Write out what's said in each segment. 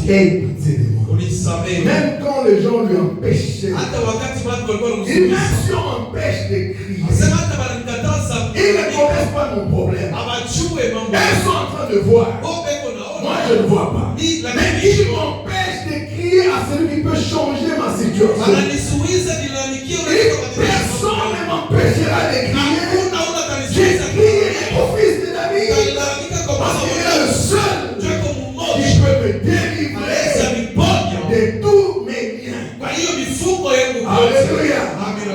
aie pitié de moi. Même quand les gens lui empêchaient, et même si on m'empêche de crier, ils ne connaissent pas mon problème. Elles sont en train de voir. Moi je ne vois pas. Mais ils m'empêchent de crier à celui qui peut changer ma situation. Personne ne m'empêchera de crier. J'ai crié au fils de David. Parce qu'il est le seul qui peut me délivrer de tous mes biens. Alléluia.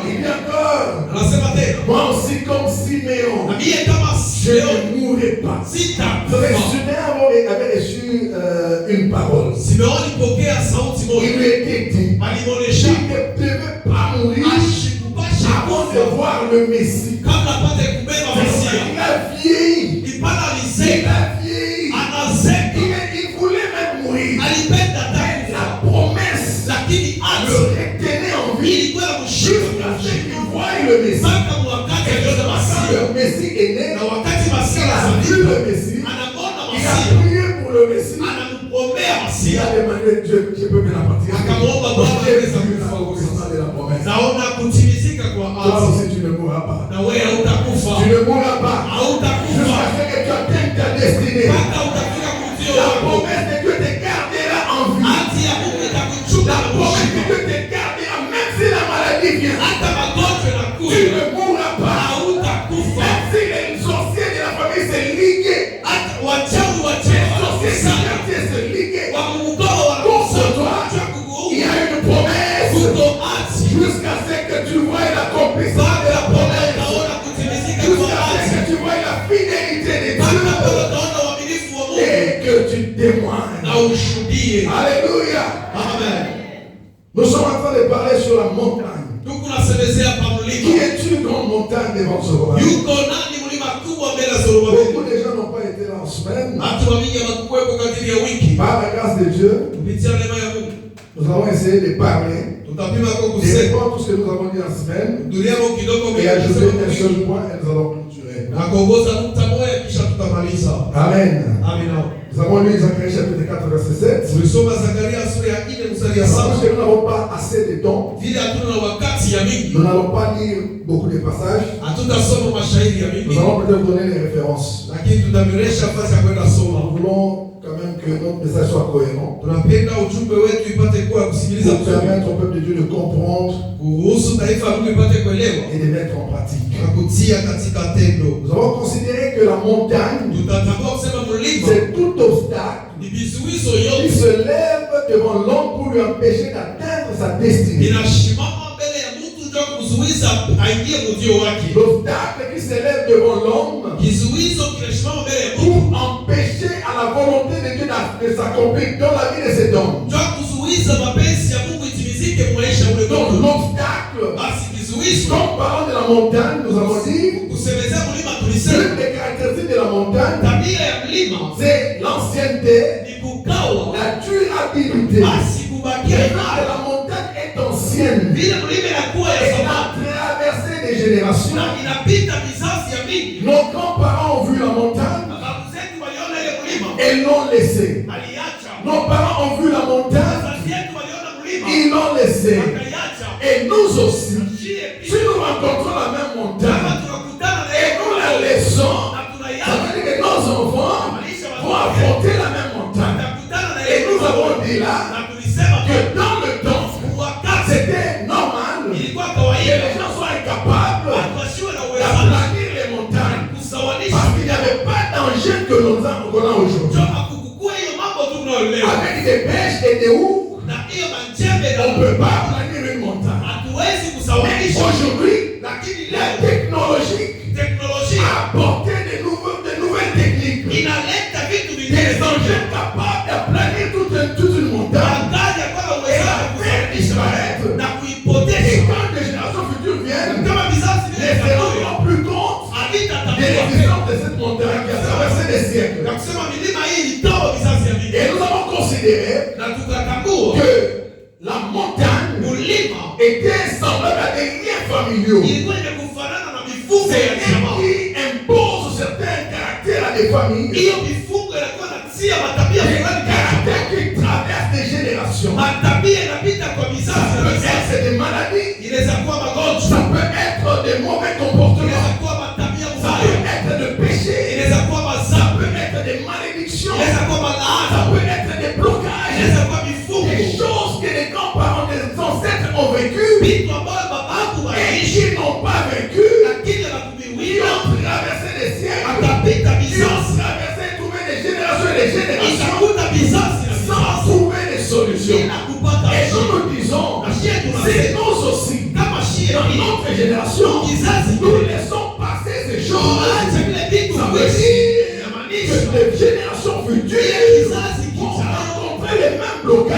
Il y a encore. Moi aussi comme Siméon, je ne mourrai pas. Siméon avait reçu une parole. Il lui était dit qu'il ne devait pas mourir avant de voir le Messie. Il a vieilli. Il a vieilli. Il voulait même mourir. La promesse le retenait en vie jusqu'à ce qu'il voie le Messie. Quand le Messie est né, il a vu le Messie. Il a prié pour le Messie. Il a demandé Dieu, je peux bien la partir. Toi aussi tu ne mourras pas. Tu ne mourras pas. Jusqu'à ce que tu atteignes ta destinée. La promesse de Dieu te gardera en vie. La promesse de Dieu te gardera même si la maladie vient. Tu ne mourras pas. Même si les sorciers de la famille se liguent. Les sorciers du quartier se liguent. Contre toi, il y a une promesse. Jusqu'à ce que tu vois l'accomplissement de la promesse. Jusqu'à ce que tu vois la fidélité de Dieu. Et que tu témoignes. Alléluia. Amen. Nous sommes en train de parler sur la montagne. Qui est une grande montagne devant Zorobabel? Beaucoup de gens n'ont pas été là en semaine. Par la grâce de Dieu, nous avons essayé de parler, de répondre tout ce que nous avons dit en semaine, et ajouter un seul point et nous allons clôturer. Amen. Nous avons lu Zacharie chapitre 4 verset 7. Nous savons que nous n'avons pas assez de temps. Nous n'allons pas lire beaucoup de passages. Nous allons peut-être donner les références. Nous voulons quand même que notre message soit cohérent. Pour permettre au peuple de Dieu de comprendre et de mettre en pratique. Nous avons considéré que la montagne, c'est tout obstacle qui se lève devant l'homme pour lui empêcher d'atteindre sa destinée. L'obstacle qui se lève devant l'homme pour empêcher à la volonté de Dieu de s'accomplir dans la vie de cet homme. Donc l'obstacle, comme parlant de la montagne, nous avons dit, l'une des caractéristiques de la montagne, c'est l'ancienneté, la durabilité. La montagne est ancienne. Elle a traversé des générations. Nos grands-parents ont vu la montagne et l'ont laissé. Nos parents ont vu la montagne, ils l'ont laissé. Et nous aussi, si nous rencontrons la même montagne et nous la laissons, ça veut dire que nos enfants vont affronter la même montagne. Et nous avons dit là que dans le temps, c'était normal que les gens soient incapables d'aplanir les montagnes parce qu'il n'y avait pas d'engin que nous avons aujourd'hui. Avec des pêches et des houes, on ne peut pas aplanir une montagne. Mais aujourd'hui, la technologie a apporté de nouvelles techniques. Des engins capables d'aplanir toute une montagne et la faire disparaître. Et quand les générations futures viennent, les se rendront plus compte de l'existence de cette montagne qui a traversé des siècles. Et nous avons considéré que la montagne était semblable à des liens familiaux. C'est elle qui impose certains caractères à des familles. Des caractères bénédiction. Et nous disons, c'est nous aussi, dans notre génération, nous laissons passer ces choses. Ça veut dire que les générations futures vont rencontrer les mêmes blocages,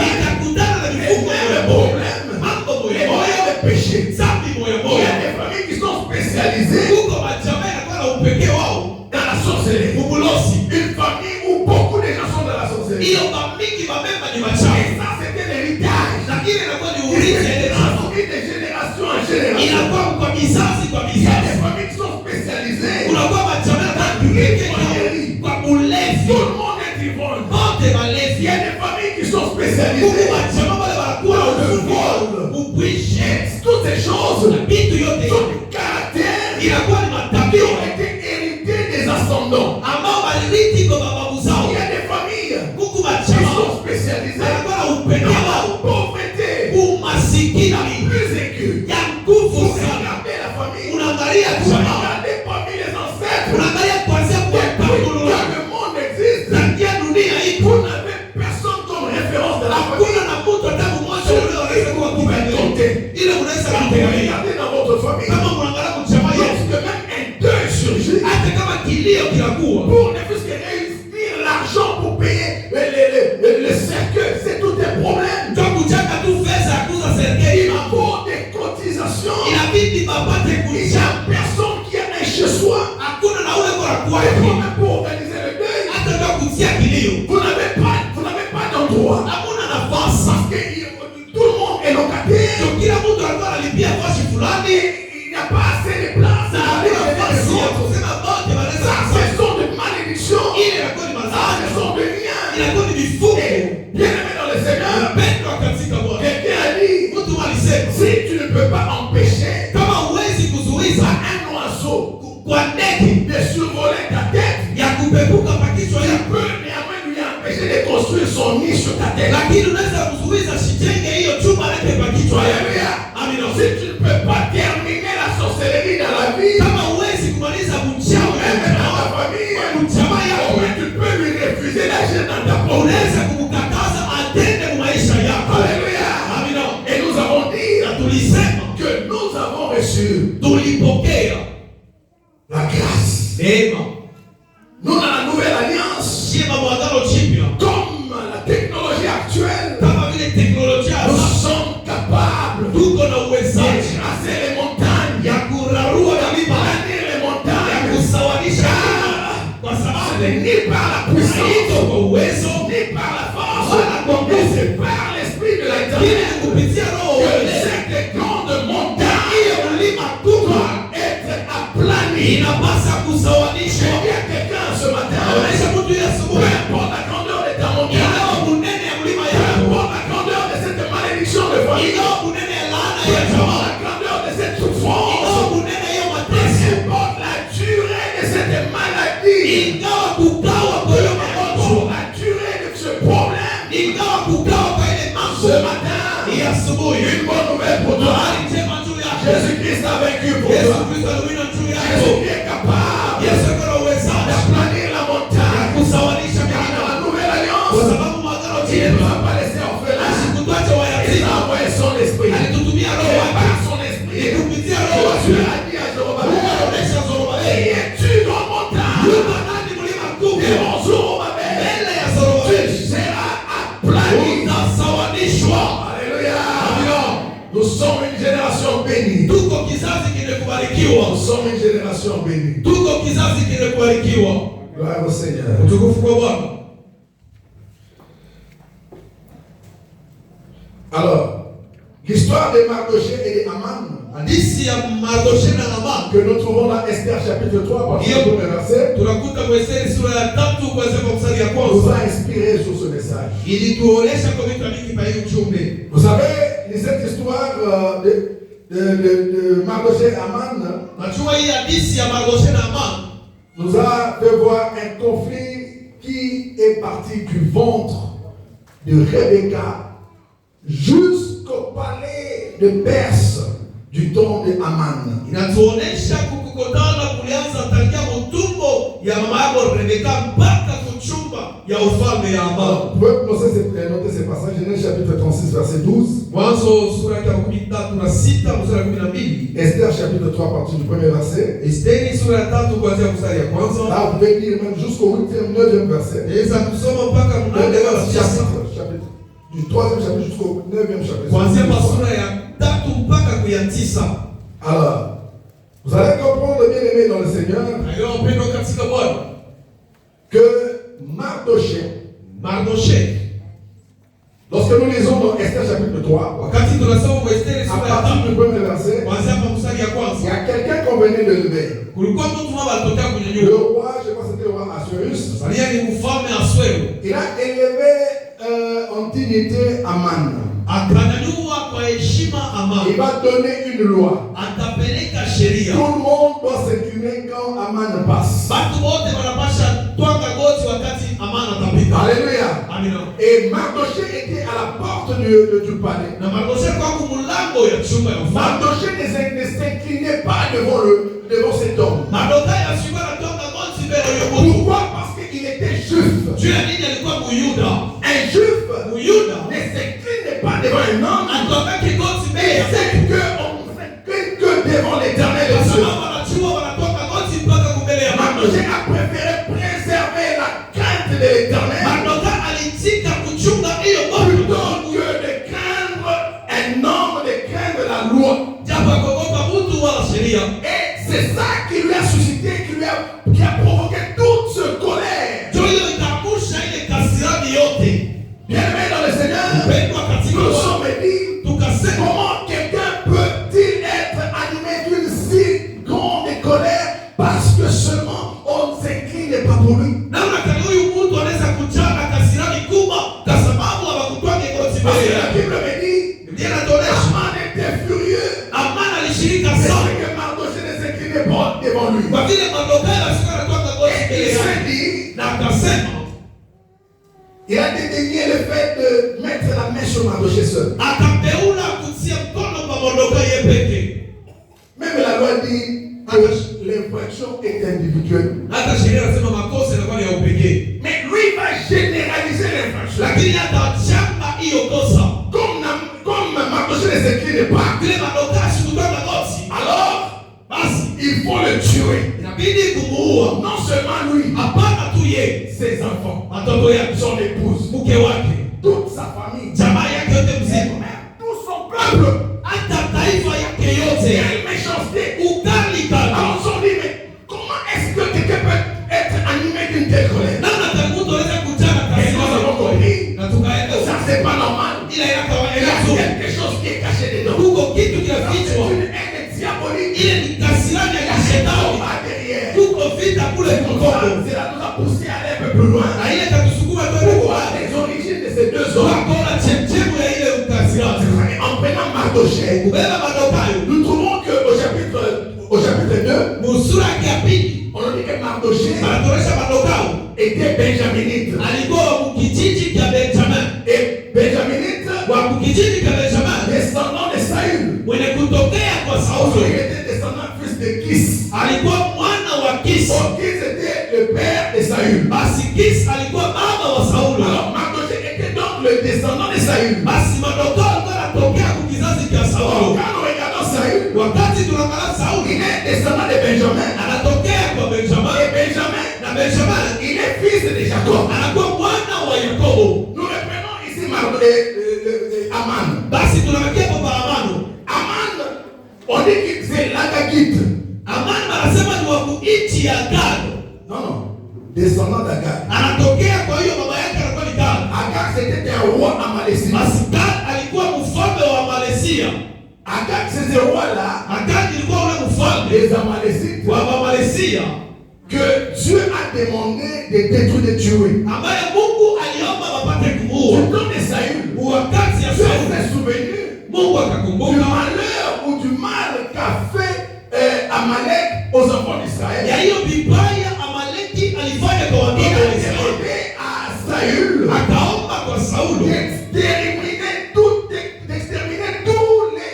les mêmes problèmes, les mêmes péchés. Il y a des familles qui sont spécialisées dans la sorcellerie. Une famille où beaucoup de gens sont dans la sorcellerie. Et ça, c'était l'héritage. Qui s'est transmis de génération en génération. Il y a des familles qui sont spécialisées dans l'ivrogne. Tout le monde est ivrogne. Il y a des familles qui sont spécialisées dans le vol. Toutes ces choses sont du caractère qui ont été héritées des ascendants. Il y a des familles qui sont spécialisées dans la pauvreté la plus aiguë. Vous regardez la famille, vous regardez parmi les ancêtres, depuis que le monde existe, vous n'avez personne comme référence de la famille. Vous pouvez compter. Regardez dans votre famille, lorsque même un deuil surgit, pour ne plus que réunir l'argent pour payer le cercueil, c'est tout un problème. Il apporte des cotisations. Il n'y a personne qui a un chez soi. Et pour organiser le deuil, vous n'avez pas d'endroit. Parce que tout le monde est locataire. Il n'y a pas assez de place. Ce sont de malédictions. Ce sont de liens. Bien aimé dans le Seigneur, quelqu'un a dit, si tu ne peux pas empêcher à un oiseau de survoler ta tête, tu peux néanmoins lui empêcher de construire son nid sur ta tête. Alléluia. Si tu ne peux pas terminer la sorcellerie dans la vie, même dans ta famille, tu peux lui refuser l'argent dans ta poche. Alléluia. Et nous avons dit que nous avons reçu la grâce. Nous, dans la nouvelle alliance, comme la technologie actuelle, nous sommes capables d'écraser les montagnes, planer les montagnes. Ce n'est ni par la puissance, ni par la force, mais c'est par l'esprit de l'Éternel que cette grande montagne doit être aplanie. Il y a quelqu'un ce matin, peu importe la grandeur de ta montagne, peu importe la grandeur de cette malédiction de famille, peu importe la grandeur de cette souffrance, peu importe la durée de cette maladie, la durée de ce problème, ce matin, une bonne nouvelle pour toi. Jésus-Christ a vaincu pour toi. Jésus est capable d'aplanir la montagne. Dans la nouvelle alliance, il ne nous a pas laissé orphelins. Il a envoyé son esprit. Et par son esprit, il a dit à Zorobabel, es-tu dans la montagne? Et en Zorobabel, tu seras aplani. Alléluia. Nous sommes une génération bénie. Nous sommes une génération bénie. Gloire au Seigneur. Alors, l'histoire de Mardoché et de Haman, que nous trouvons dans Esther chapitre 3, partie du premier verset, nous a inspiré sur ce message. Vous savez, cette histoire de Mardoché et Haman nous a fait voir un conflit qui est parti du ventre de Rebecca jusqu'au palais de Perse du temps de Haman. ya ufalme ya Amani. Vous pouvez noter ces passages. Genèse chapitre 36 verset 12. Mwanzo sura ya 13 mstari wa 12. Esther chapitre 3 à partir du premier verset. Esther sura ya 3 kuanzia mstari ya kwanza. Là vous pouvez lire même jusqu'au 8e 9e verset. Eza kusoma mpaka mnane wa chapitre du 3e chapitre jusqu'au 9e chapitre. Kuanzia sura ya 3 mpaka ku ya 9. Alors, vous allez comprendre, bien aimé dans le Seigneur, que Mardochée, lorsque nous lisons dans Esther chapitre 3, à partir du premier verset, il y a quelqu'un qu'on venait de lever. Le roi, je crois que c'était le roi Assuérus, il a élevé en dignité Aman. Il va donner une loi. Tout le monde doit s'incliner quand Aman passe. Alléluia. Et Mardochée était à la porte du palais. Mardochée ne s'inclinait pas devant cet homme. Pourquoi? Parce qu'il était juif. Un juif ne s'incline pas devant un homme. Et c'est qu'on ne s'incline que devant l'Éternel de Dieu. Mardochée a préféré préserver la crainte de l'Éternel plutôt que de craindre un homme, de craindre la loi. Et c'est ça qui lui a suscité, qui a provoqué toute cette colère. Bien-aimé dans le Seigneur, nous sommes dit, comment quelqu'un peut-il être animé d'une si grande colère parce que seulement on ne s'incline pas pour lui. Parce que la Bible me dit, Aman était furieux. C'est que Mardochée ne s'inclinait pas devant lui. Et il s'est dit, il a dédaigné le fait de mettre la main sur Mardochée seul. Même la loi dit que l'infraction est individuelle. Mais lui va généraliser l'infraction. Comme Mardochée ne s'incline pas, alors il faut le tuer. Non seulement lui, ses enfants, son épouse, toute sa famille, tout son peuple. Quelle méchanceté. Alors on se dit, mais comment est-ce que quelqu'un peut être animé d'une telle colère? Et nous avons compris, ça c'est pas normal. Il y a quelque chose qui est caché dedans. C'est une haine diabolique. Il y a un combat derrière. Cela nous a poussé à aller un peu plus loin. Pourquoi les origines de ces deux hommes? En prenant Mardochée, nous trouvons qu'au chapitre 2, on dit que Mardochée était benjaminite. Et benjaminite, descendant de Saül. Il était descendant fils de Kis. Kis était le père de Saül. Alors Mardochée était donc le descendant de Saül. Quand nous regardons Saül, il est descendant de Benjamin. Et Benjamin, il est fils de Jacob. Nous reprenons ici Aman. Aman, on dit que c'est l'Agagite. Non, descendant d'Agag. Agag c'était un roi amalécite. Agag c'est ce roi-là, les Amalécites, que Dieu a demandé de détruire, de tuer. Au temps de Saül, Dieu s'est souvenu du malheur ou du mal qu'a fait Amalek aux enfants d'Israël. Il a demandé à Saül d'exterminer tous les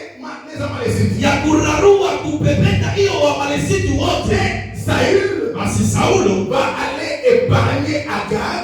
Amalécites. Saül va aller épargner Agag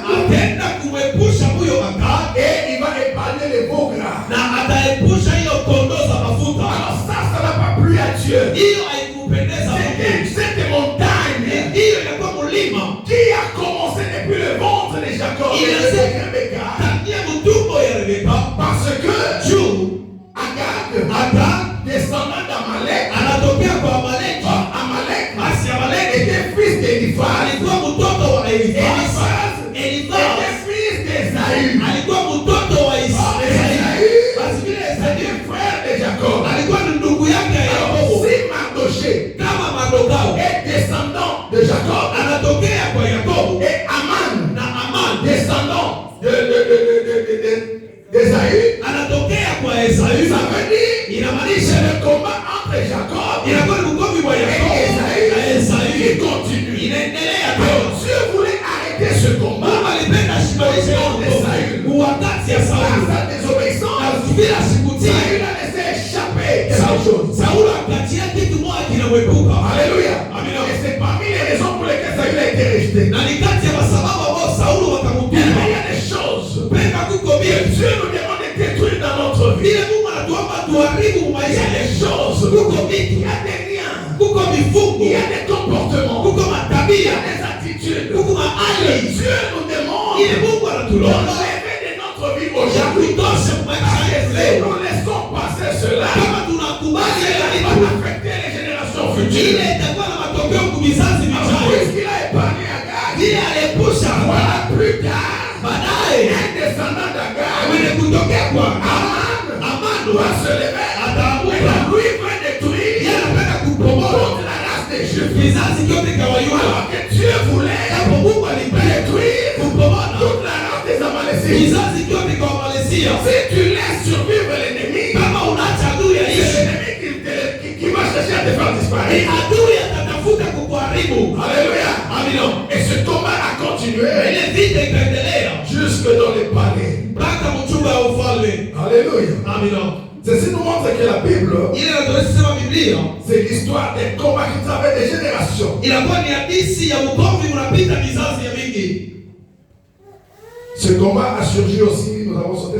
épargner les veaux gras. Na ataepusha hiyo kondoo za mafuta. Alors ça n'a pas plu à Dieu. Hiyo haikupendeza Mungu. Cette montagne, hiyo ilikuwa mlima qui a commencé depuis le ventre de Jacob et de Rebecca. Tangia mtumbo ya Rebeka. Parce que juu Agag, descendant d'Amalek, anatokea kwa Amalek. Amalek, basi Amalek était fils d'Eliphaz. alikuwa mtoto wa Eliphaz. Eliphaz était fils d'Esaü. alikuwa mtoto wa Esaü. Basi vile Esaü frère de Jacob, alikuwa ni ndugu yake Yakobo. Si Mardoché kama Mardokao est descendant de Jacob, anatokea kwa Yakobo. Et Aman, descendant d'Esaü, anatokea kwa Esaü. Ça veut dire inamaanisha le combat entre Jacob inakuwa ni mgomvi wa Yakobo na Esaü qui continue. inaendelea. Dieu voulait arrêter ce combat. Mungu alipenda shimalishe wakati ya Sauli. Sa désobéissance, bila sikutii Saül a laissé échapper quelque chose. Sauli akatia kitu moja kinamwepuka. Alléluia. Amen. Et c'est parmi les raisons pour lesquelles Saül a été rejeté. Na ni kati ya sababu ambao Sauli wakamtupa. Il y a des choses penda kuko que bien Dieu nous demande de détruire dans notre vie. Ile Mungu anatuomba tuharibu Il y maisha a des yetu. choses, Kuko vitu, il y a des liens, kuko mifungo, il y a des comportements, kuko il y matabia, a des attitudes. kuko mahali. Dieu nous demande Ile Mungu de anatuomba lever de notre vie ya aujourd'hui. kutosha maisha yetu Si leo. nous laissons passer cela, Kama tunakubali ça ile va kitu, affecter les générations ile futures. itakuwa na matokeo kwa vizazi vijayo. Puisqu'il a épargné Agag, Ile aliyepusha voilà plus tard, baadaye un descendant d'Agag, mwenye kutokea kwa Aman, doit se lever. ataamuka. Et lui veut détruire Yeye anataka kupomoa toute la race des Juifs. vizazi vyote kawayua. Alors que Dieu voulait Hapo Mungu alipenda détruire kupomoa toute la race des Amalécites. vizazi vyote kwa Wamalesia. Si tu laisses survivre l'ennemi, Kama unaacha adui c'est aishi, l'ennemi qui va chercher à te faire ni disparaître. adui atatafuta kukuharibu. Alléluia. Amina. Et ce combat a continué Ile vita ikaendelea jusque dans les palais. mpaka mchumba wa ufalme. Alléluia. Amina. Ceci nous montre que la Bible, Ile inatuonyesha sema Biblia c'est l'histoire des combats qui traversent des générations. inakuwa ni hadithi ya ugomvi unapita vizazi ya mingi. Ce combat a surgi aussi, nous avons sauté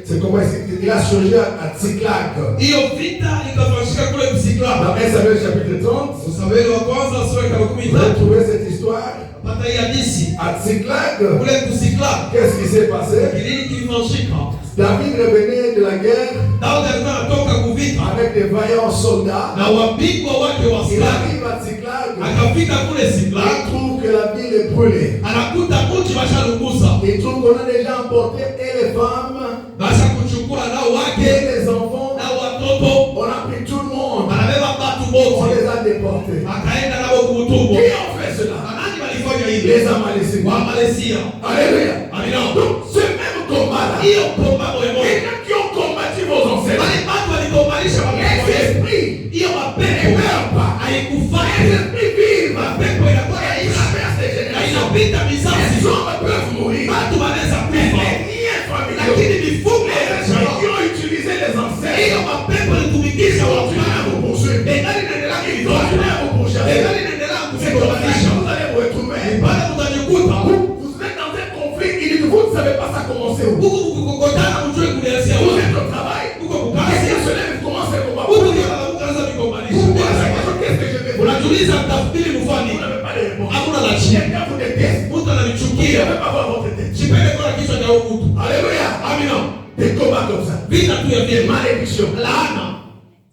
ce combat ici, il a surgi à Tsiklag. Hiyo vita ikafanyika kule Tsiklag. Dans 1 Samuel chapitre 30, Samueli wa kwanza sura ya vous 13. allez trouver cette histoire. Pata hii hadithi. À Tsiklag, Kule Tsiklag. qu'est-ce qui s'est passé? Kilini kilifanyika. David revenait de la guerre Daudi alikuwa anatoka kuvita avec des vaillants soldats. na wapigwa wake wa Il silaha. arrive à Tsiklag, Akafika kule il Tsiklag, trouve que la ville est brûlée. anakuta mji washalunguza. Il trouve qu'on a déjà emporté et les femmes Basha kuchukua nao et wake les enfants. na watoto, On a pris tout le monde. anabeba batu On wote. les a déportés. Akaenda nao kumutumbo. Qui ont fait cela? Nani walifanya hivi? Les Amalécites. Wa Malaysia. Alléluia. Amina. Donc, ce même combat-là, Hiyo komba moyo les moyo. gens qui ont combattu vos ancêtres, Wale watu walikomalisha les mapepo yetu. esprits Hiyo ne mapepo meurent pas. Les haikufanya. esprits vivent. Mapepo inakuwa Ils yaishi traversent les na générations. inapita vizazi. Les hommes peuvent mourir. Watu wanaweza Mais kufa. les liens familiaux, Lakini mifumo les ya esprits jamaa. qui ont utilisé les Hiyo ancêtres, mapepo ilitumikisha ils watu continuent à wangu. vous poursuivre. Bengali inaendelea Ils kuitoa. continuent à vous pourchasser. Bengali inaendelea C'est comme ça que kufikisha. vous allez vous retrouver. Pale mtajikuta Vous êtes dans un conflit, vous ne savez pas ça commencer où. huku mkikokotana mjue kulianzia Vous wapi. êtes au travail. Huko Quelqu'un kukazi. se lève et commence à combattre. Huku ndio anaanza kukomalisha. Pourquoi ça? Qu'est-ce que je vais faire? Unajiuliza mtafikiri Vous mfani. n'avez pas de réponse. Hakuna la chini. Quelqu'un vous déteste. Mtu Vous ne ananichukia. devez pas voir votre tête. Sipende kwa kichwa cha huyu mtu. Alléluia. Amina. Des combats comme ça. Vita tu ya Des vyema. malédictions. Laana.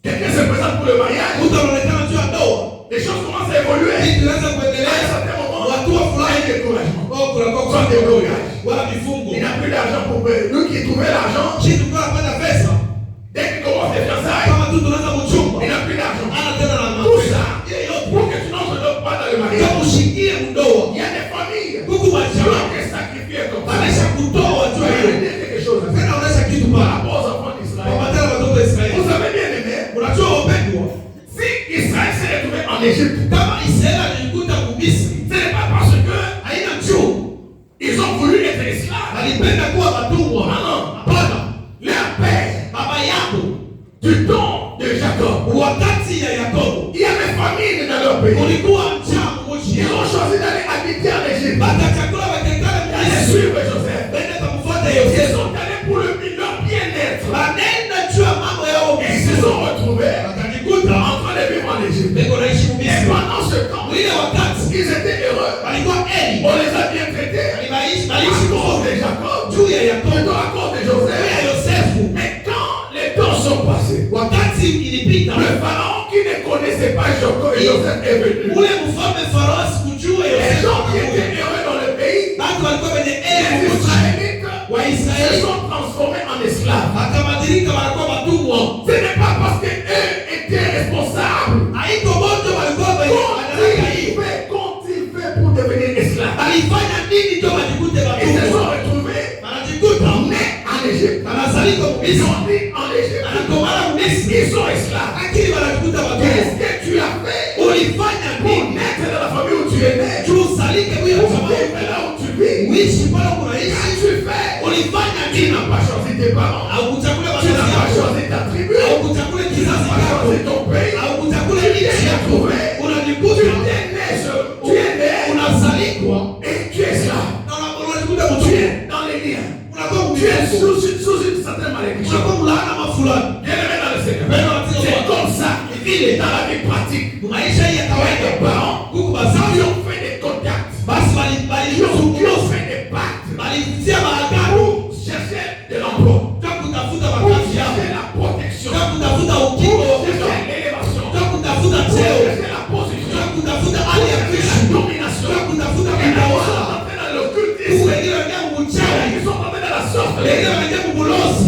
Quelqu'un se présente pour le mariage. Mtu anaonekana juu ya ndoa. Les choses commencent à évoluer. Vitu vinaanza À un kuendelea. certain moment, Watu wa il y a fulani un découragement. kunakuwa Soit des blocages. wala vifungo. Il n'a plus d'argent pour payer. Lui qui trouvait l'argent, Sisi tulikuwa tunapata pesa. dès qu'il commence les fiançailles, Kama tu tunaanza kuchumba. il n'a plus d'argent. Ana tena na Tout pesa. ça, Hiyo yote. pour que tu n'entres pas dans le mariage. Kama ushikie ndoa. Il y a des familles Huku qui majamaa ont été sacrifiées comme ça. wanaisha kutoa juu Je ya vais hiyo. dire quelque chose. Tena unaisha kitu Par pale. rapport aux enfants d'Israël. Wapatana watoto wa Israeli. Vous savez bien aimé, Unajua wapendwa, si Israël s'est retrouvé en Égypte, kama Israeli alijikuta Misri, ce n'est pas parce que haina juu ils ont voulu être esclaves. alipenda kuwa watumwa. Hapana. Leur père, Baba yako du temps de Jacob, wakati ya Yakobo il y avait famine dans leur pays. kulikuwa njaa mmoja. Ils ont choisi d'aller habiter en Égypte. Bakachakula bakekala D'aller Misri. suivre Joseph. Bende kumfuata Ils Yosefu. sont allés pour leur pied connaissaient pas Joseph est venu. Ule mfalme Farao sikujua Les Yosefu. gens qui étaient heureux dans le pays, Watu walikuwa wenye les Israélites, wa se Israeli sont transformés en esclaves. akabadirika wanakuwa watumwa. Ce n'est pas parce qu'eux étaient responsables. Haiko moto walikuwa madaraka hii. Quand il fait pour devenir esclave, Alifanya nini ndio wajikute ils se watumwa? sont retrouvés Wanajikuta nés en Égypte. wanazalika Ils Misri. sont nés en Égypte. Anakomana Misri. Ils sont esclaves. Lakini wanajikuta watumwa. Qu'est-ce que tu as fait Ulifanya pour nini? naître dans la famille où tu es né? Tusalike huyo Pour jamaa. vivre là où tu vis? Uishi pale Qu'est-ce unaishi. que tu fais? Ulifanya Tu nini? n'as pas choisi tes parents. Au kuchakula Tu n'as wazazi pas wako. choisi ta tribu. Au kuchakula Tu n'as kizazi pas chako. choisi ton pays. Au kuchakula Tu nchi t'es yako. trouvé. Tu Unajikuta es né. Tu es né. unazalikwa Et tu es esclave. na unajikuta Tu mtumwa. es dans les liens. Unakuwa Tu es mtumwa. sous une certaine malédiction. Unakuwa mlaana mafulani. Bien-aimé dans le Seigneur. Bien-aimé. C'est comme ça. Vile Dans la vie pratique. maisha hii ya kawaida Les parents kuku qui bazazi ont fait des contacts. basi Qui ont fait des pactes. balitia maagano Pour chercher de l'emploi. kwa kutafuta Pour makazi yao, chercher la protection. kwa kutafuta ukingo wa Pour maisha, chercher l'élévation. kwa kutafuta Pour cheo, chercher la position. kwa kutafuta hali ya La kuishi, domination. kwa kutafuta Et là, ils sont kutawala. entrés dans Huku l'occultisme. wengine wanaingia mchawi, Ils sont entrés dans la wengine sorcellerie. wanaingia mbulozi.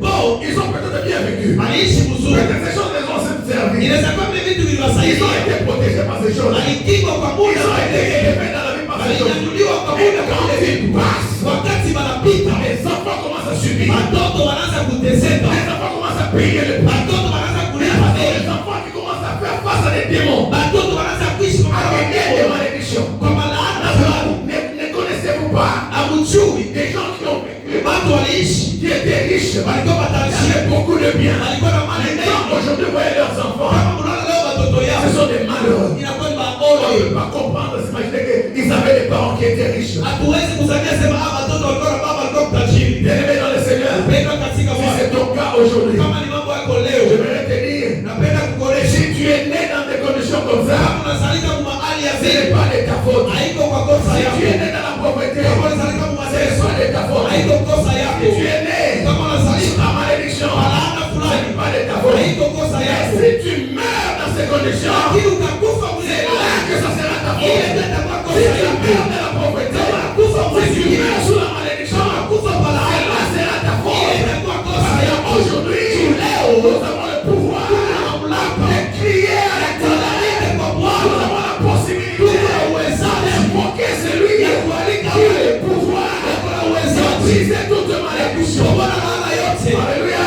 Bon, ils ont peut-être bien vécu. Aliishi mzuri, Peut-être ces choses les ont servi. inaweza kuwa vile vitu Ils ont viliwasaidia, été protégés par ces choses. walikingwa kwa Ils muda, ont été élevés dans la vie par ces choses. walinyanyuliwa kwa Et muda, kwa quand vile ils vitu. passent, Wakati wanapita, les enfants commencent à subir. watoto wanaanza kuteseka, Les enfants commencent à payer le prix. watoto wanaanza kulipa Les deni, enfants qui commencent à faire face à des démons. watoto wanaanza kuishi kwa À des mapepo, malédictions. kwa malaana fulani. Ne connaissez-vous pas Hamjui des gens qui ont vécu, watu waliishi, qui étaient riches, walikuwa qui matajiri, avaient beaucoup de biens. walikuwa na mali Les mengi. gens aujourd'hui voyaient leurs enfants. Kama mnaona leo watoto Ce yao sont des malheureux. inakuwa ni On ne maono. peut pas comprendre, s'imaginer qu'ils avaient des parents qui étaient riches. Hatuwezi kuzania sema watoto walikuwa na baba alikuwa mtajiri. Bien-aimé dans le Seigneur, Pendwa katika si Bwana. c'est ton cas aujourd'hui, Kama ni mambo yako je leo, voudrais te dire, napenda kukuonesha si tu es né dans des conditions comme ça, kama unazalika kwa hali ya ce n'est zile, pas de ta faute. haiko kwa kosa Si yako. tu es né dans la pauvreté, Kama unazalika kwa ce n'est mateso, pas de ta faute. haiko kosa Si yako. tu es né Kama dans unazalika la malédiction, kwa laana ce fulani, n'est pas de ta faute. haiko kosa Mais yako. si tu meurs dans ces conditions, Lakini ukakufa mwenye c'est là que ça sera ta faute. ile ndio itakuwa Si kosa tu yako. meurs dans la pauvreté, si tu meurs sous la malédiction, Ukakufa kwa c'est laana, là sera ta ile faute. itakuwa kosa Parce yako. qu'aujourd'hui, nous avons le pouvoir de crier à l'éternel. Nous avons la possibilité d'invoquer celui qui a le pouvoir d'utiliser toute malédiction. Alléluia.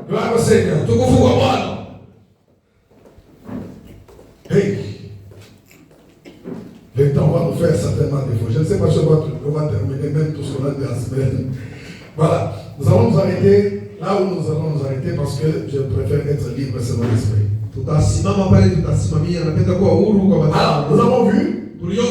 Gloire au Seigneur. Tukufu kwa Bwana. Hey. Le temps va nous faire certainement défaut. Je ne sais pas si on va terminer même tout ce qu'on a dit la semaine. Voilà. Nous allons nous arrêter là où nous allons nous arrêter parce que je préfère être libre selon l'esprit. Tutasimama pale, tutasimamia. Napenda kuwa huru kwa Alors, matendo. nous avons vu Tuliona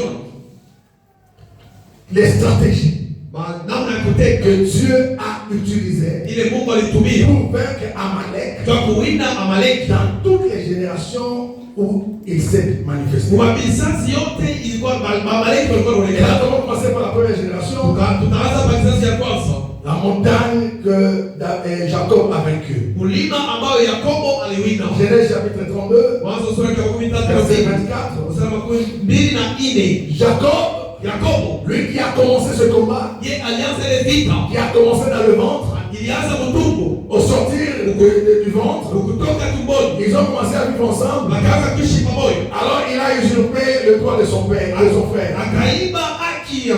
les stratégies namna ya kuteka que Dieu a utilisées ile Mungu alitumia pour vaincre Amalek kwa kuwinda Amaleki. dans toutes les générations où il s'est manifesté. Kwa vizazi yote ilikuwa Amaleki walikuwa Et là, wanaonekana. nous allons commencer par la première génération, Tutaanza kwa kizazi ya kwanza, la montagne que Jacob a vaincue. mlima ambao Yakobo aliwinda. Genèse chapitre 32, Mwanzo sura ya 13 verset 24. mstari wa 24. Jacob, Yakobo lui qui a commencé ce combat, ye alianza ile vita, qui a commencé dans le ventre, ilianza mtumbo, au sortir du ventre, kutoka tumboni, ils ont commencé à vivre ensemble. wakaanza kuishi pamoja. Alors il a usurpé le droit de son père, de son frère. Akaiba haki ya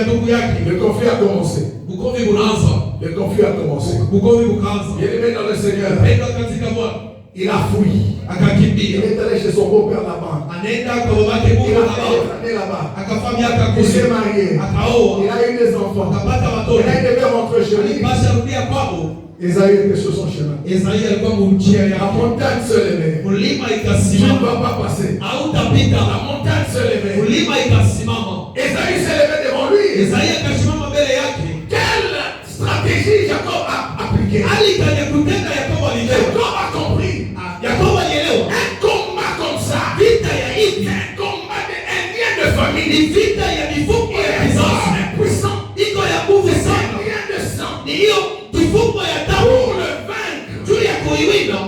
ndugu yake. Le conflit a commencé. Bukovi bunaanza, Le conflit a commencé. bukovi bukaanza. Bien-aimé dans le Seigneur, Akaenda katika Bwana, il a fui. Il akakimbia, est allé chez son beau-père là-bas. anaenda kwa babake Mungu Il a Baba, été là-bas. akafanya miaka Il s'est 10, marié. Il akaoa, a eu des enfants. akapata Et watoto. là, il devait rentrer chez lui. Alipasha rudia kwao. Esaü était sur son chemin. Esaia alikuwa mjia La yake, montagne se levait. mlima Tu ne ikasimama, vas pas passer. hautapita. La montagne se levait. Mlima ikasimama, Esaü s'est levé devant lui. Esaia akasimama mbele yake. Quelle stratégie Jacob a appliquée? Hali ya kutenda Yakobo alielewa. Jacob a compris. Yakobo alielewa Un combat comme ça, vita ya hivi un combat un lien de famille, ni vita ya mifuko ya kizazi, puissant, iko ya nguvu un sana. lien de sang. Ni hiyo kifuko ya damu Pour le vaincre, juu ya kuiwinda,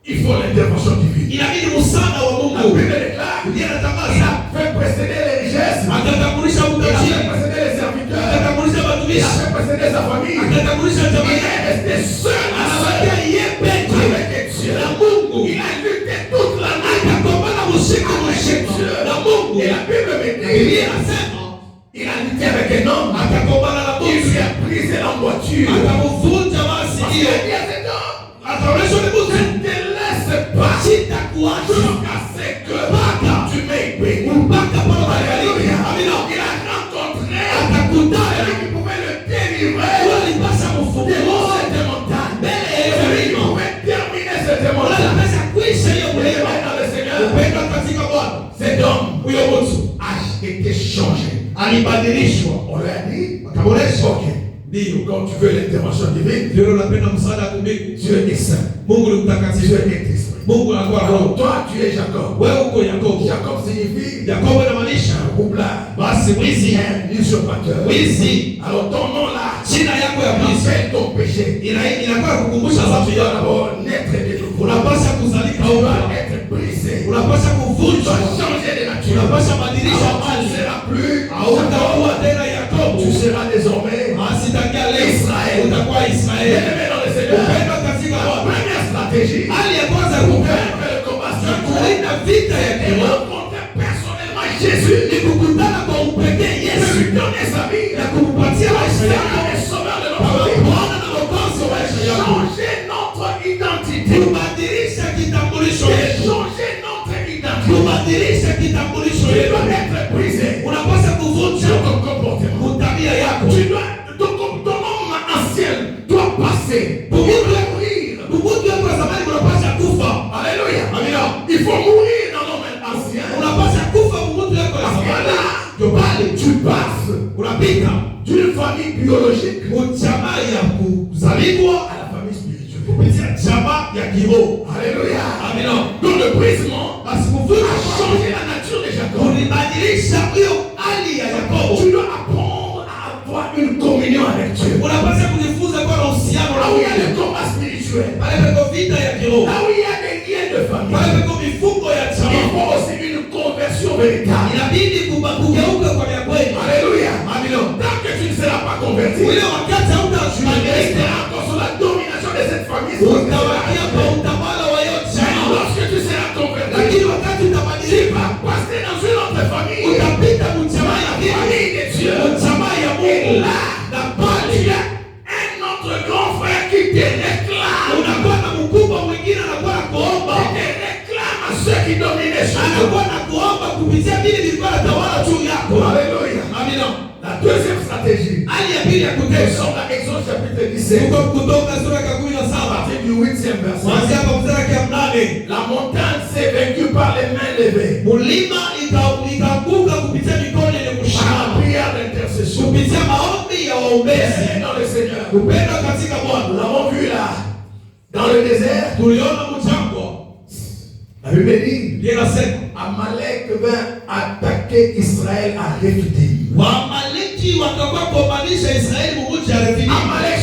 il faut l'intervention présenté sa famille. Il est resté seul avec Dieu. Il a lutté toute la nuit avec Dieu. Et la Bible me dit, il a lutté avec un homme. Il lui a brisé la voiture. Parce qu'il a dit à cet homme, ne te laisse pas jusqu'à ce que tu m'aies payé. Alléluia. Il a rencontré celui qui pouvait le délivrer de cette montagne. Celui qui pouvait terminer cette montagne. Cet homme a été changé. On lui a dit, ok, quand tu veux l'intervention divine, Dieu est saint. Dieu est esprit. Alors toi tu es Jacob. Jacob signifie roublard, un usurpateur. Alors ton nom là, rappelle ton péché. Tu dois d'abord naître de nouveau. Tu dois être brisé. Tu dois changer de nature. Alors tu ne seras plus Jacob. Tu seras désormais Israël. Bien-aimé dans le Seigneur, la première stratégie pour vaincre le combat spirituel, rencontrer personnellement Jésus, lui donner sa vie, le sauveur de notre vie, changer notre identité, changer notre identité. Tu dois être brisé sur ton comportement. Ton homme ancien doit passer pour mourir. Alléluia. Il faut mourir dans l'homme ancien. Parce que là, tu passes d'une famille biologique à la famille spirituelle. Alléluia. Donc le brisement a changé la nature de Jacob. Tu dois apprendre à avoir une communion avec Dieu. Là où il y a le combat spirituel, là où il y a des liens de famille, il faut aussi une conversion véritable. Alléluia. Tant que tu ne seras pas converti, tu resteras encore sous la domination de cette famille. Lorsque tu seras converti, tu vas passer dans une autre famille, la famille de Dieu. Et là, tu as un autre grand frère qui te réclame. Qui te réclame à ceux qui dominent sur toi. Alléluia. La deuxième stratégie, nous sommes dans Exode chapitre 17, à partir du 8e verset. La montagne s'est vaincue par les mains levées, par la prière d'intercession. Dans le Seigneur, nous l'avons vu là, dans le désert. La Bible dit, Amalek vint attaquer Israël à Rephidim. Amalek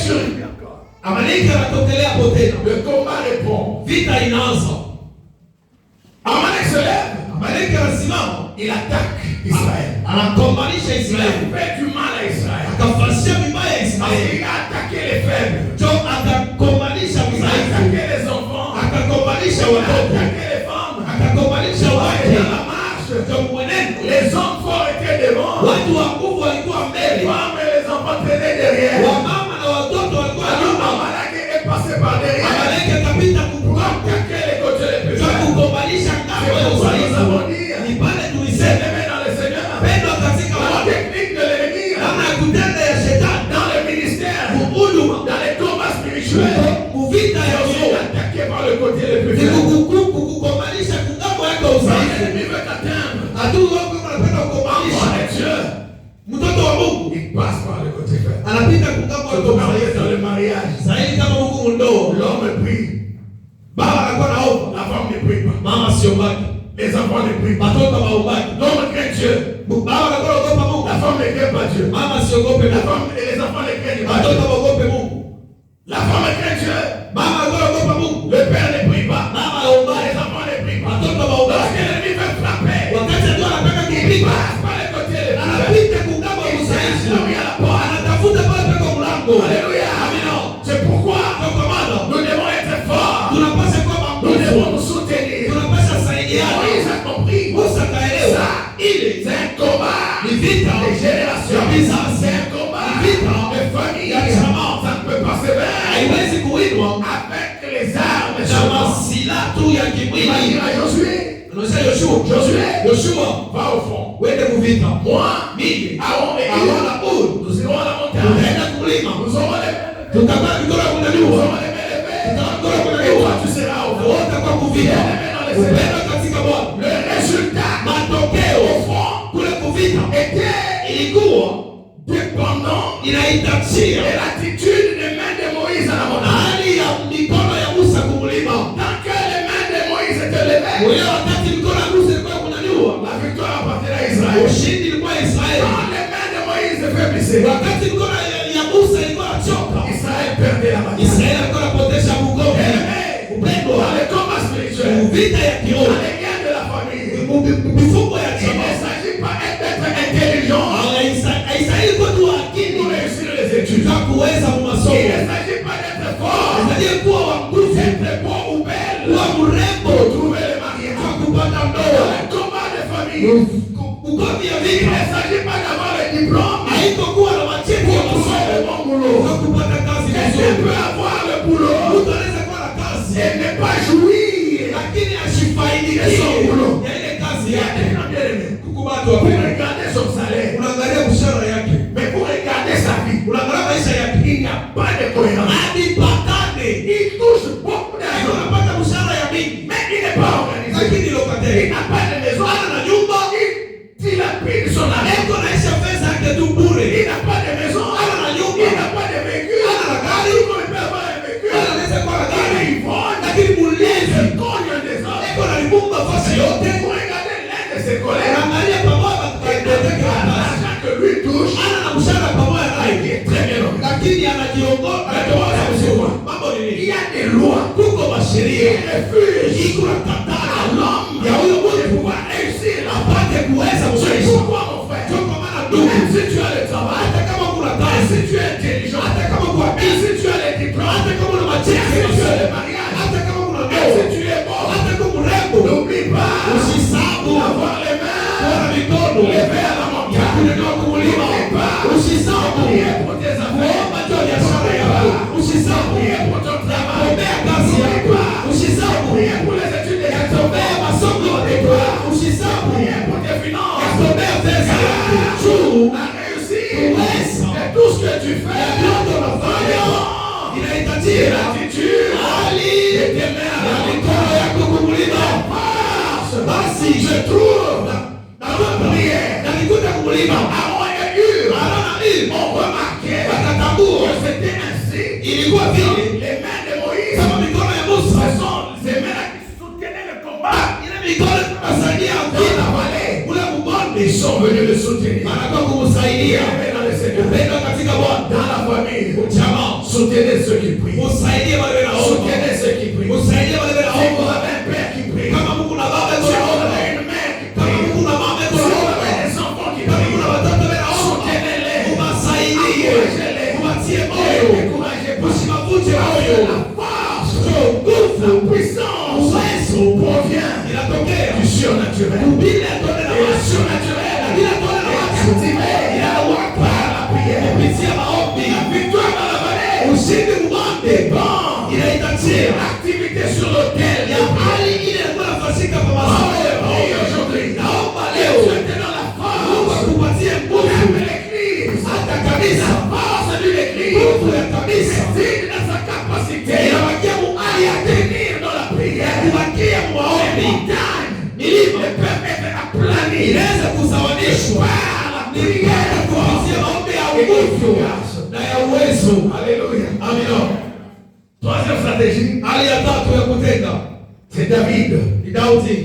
survit encore. Le combat répond. Amalek se lève. Il attaque Israël. Il a fait du mal à Israël. Il a attaqué les faibles. Il a attaqué les enfants. Il a attaqué les femmes. Et dans la marche, les hommes forts étaient devant. Les femmes et les enfants tenaient derrière. Alors Amalek est passé par derrière pour attaquer les côtés les plus faibles. C'est pourquoi nous avons dit, c'est aimé dans le Seigneur. La technique de l'ennemi dans le ministère, dans les combats spirituels, c'est attaqué par le côté le plus faible. L'ennemi veut t'atteindre. Enfant de Dieu, il passe par le côté faible. Dans le mariage, l'homme prie. La femme ne prie pas. Les enfants ne prient pas. L'homme craint Dieu. La femme ne craint pas Dieu. La femme et les enfants ne craignent pas Dieu. La femme craint Dieu. Le père ne prie pas. Les enfants ne prient pas. Lorsque l'ennemi veut frapper, il passe par les côtés. Il cherche là où il y a la porte. haiwezi kuinua avec les armes na masilaha tu ya kimwili. Anasema Yoshua, va au front. Wende kuvita. Moi, mimi, Aaron et Aaron na Hur, nous irons à la montagne. tunaenda kulima. Nous aurons les mains levées. Tutakaa mikono Nous kunyanyua. aurons les mains levées. Tutakaa mikono Et toi, kunyanyua. tu seras au front. Wote kwa kuvita. Upendo katika Bwana. Le résultat, Matokeo au front, kule kuvita était ilikuwa dépendant inahitajia de l'attitude des mains de Moïse à la montagne. hali ya mikono ya Musa kumlima. Tant que les mains de Moïse étaient levées, Wewe wakati mikono ya Musa ilikuwa kunyanyua, la victoire appartenait à Israël. ushindi ilikuwa Israeli. Quand les mains de Moïse faiblissaient, Wakati mikono ya Musa ilikuwa choka, Israël perdait la bataille. Israeli alikuwa anapoteza mgomo. Upendo Dans les combats spirituels, vita ya dans kiroho, les guerres de la famille, mifumo ya il ne jamaa. s'agit pas d'être intelligent Haistahili kuwa tu akili pour réussir les études. za kuweza Il masomo. ne s'agit pas d'être fort, Haistahili kuwa wa nguvu, d'être beau ou belle kuwa mrembo pour trouver le mariage. kwa kupata Dans ndoa. les combats de famille, Ugomvi ya il vita ne s'agit pas d'avoir le diplôme haikokuwa na macheti ya pour trouver le masomo bon boulot. kwa kupata kazi Quelqu'un nzuri. peut avoir le boulot Mtu anaweza kuwa na kazi et ne pas jouir. lakini ashifaidike ya ile kazi Il y a yake. des gens bien-aimés. Kukubali Vous wapendwa, regardez son salaire, unaangalia mshahara yake, mais vous regardez sa vie. unaangalia maisha yake, Il n'y a pas de cohérence. hadi patane Il touche beaucoup d'argent, unapata mshahara ya mingi, mais il n'est pas organisé. lakini Il lokateri n'a pas de maison. ana na nyumba, Il a pris son argent. eko naisha pesa yake tu bure, Il n'a pas de maison. ana na Il nyumba, n'a pas de véhicule. ana na gari, Comment il peut avoir un véhicule? ana anaweza kuwa na Il gari, est ivrogne. lakini mulevi Il cogne un désordre. eko na libumba fasi yote. Vous regardez l'un de ses collègues. Unaangalia pamoja Avec l'argent que lui touche, ana na mshahara pamoja il naye, est très bien organisé. lakini anajiongoza vizuri. Mambo ni Il nini? y a des lois Kuko masheria qui refusent iko na katana à l'homme ya huyo de mtu pouvoir réussir la apate kuweza C'est maisha. pourquoi mon frère, Ndio kwa maana ndugu, même si tu as le travail, hata kama kuna même kazi, si tu es intelligent, hata kama kuna même kazi, si tu as les diplômes, hata kama una même macheti si ya tu as le masomo, mariage, hata kama kuna même si ndoa, tu es beau, hata kama mrembo, n'oublie pas usisahau d'avoir les mains kuwa na mikono levées à la ya montagne. kunyanyua kumlima. Usisahau Priez pour tes affaires. kuomba juu ya biashara yako. Usisahau Priez pour ton travail. kuombea kazi yako. Usisahau Priez pour les études de tes kuombea masomo yako. Usisahau Priez pour tes finances. kuombea pesa yako. Juu À réussir. uwezo Et tout ce que tu fais, yote unafanya inahitajia l'attitude hali de tes mains à ya la mikono yako kumlima. Basi Je trouve na prière na nikuta kumlima. Aaron et Hur Aaron na Hur ont remarqué wakatambua que c'était ainsi. ilikuwa vile Les mains de Moïse, kama mikono ya Musa, ce sont ces mains qui soutenaient le combat. ile mikono inasaidia Dans vita la vallée, ule mbonde, ils sont venus le soutenir. anakuwa kumsaidia. Mais dans le Seigneur, Upendo katika Bwana, dans la famille, jamaa, soutenez ceux qui prient. usaidie wale wanaomba, Soutenez ceux qui prient. usaidie wale Si vous wanaomba. avez un père qui prie, Kama Mungu na baba si yuko vous naomba, avez une mère qui kama prie, Mungu na mama yuko si vous naomba, avez des enfants qui kama prient, kuna watoto wanaomba, soutenez-les. uwasaidie, uwatie moyo, Découragez pas. usiwavunje moyo. La force, Nguvu, la puissance uwezo provient inatokea du surnaturel. bila tone la Et le watu, surnaturel bila tone la est watu, activé par la prière. kupitia maombi, La victoire dans la vallée ushindi mbonde dépend inahitajia de l'activité sur l'autel. ya hali ile ilikuwa inafanyika kwa masomo. Aujourd'hui, Naomba Dieu leo te donne la Mungu force. akupatie nguvu, Même l'Église, hata la kabisa force de l'Église, nguvu ya kabisa réside dans sa capacité inabakia muhali à yake tenir dans la prière. kubakia Les maombi. montagnes Milima ne peuvent être aplanies inaweza kusawanishwa par la ni prière. kupitia maombi ya Et nguvu grâce. na ya uwezo. Alléluia. Amina. Troisième stratégie, Hali ya tatu ya kutenda c'est David. ni Daudi.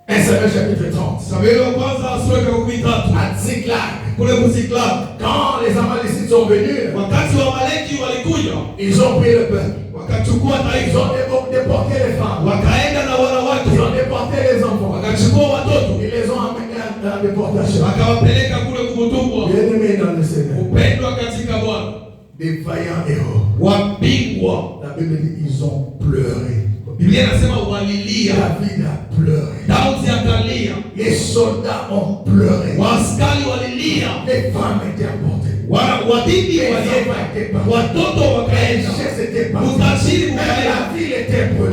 1 Samuel chapitre 30. Samueli wa kwanza sura ya 13 À Ziklag, kule Ziklag, quand les Amalécites sont venus, wakati wa Amaleki walikuja ils ont pris le peuple. wakachukua Ils taifa, ont déporté les femmes. wakaenda na wanawake, Ils ont déporté les enfants. wakachukua watoto, Ils les ont amenés à la déportation. wakawapeleka kule kutumwa. Bien-aimés dans le Seigneur, Upendwa katika Bwana, des vaillants héros. wapingwa. La Bible dit ils ont pleuré. Biblia inasema walilia, David a pleuré. Daudi akalia, Les soldats ont pleuré. waaskari walilia, Les femmes étaient apportées. wadidi walia, watoto wakaenda,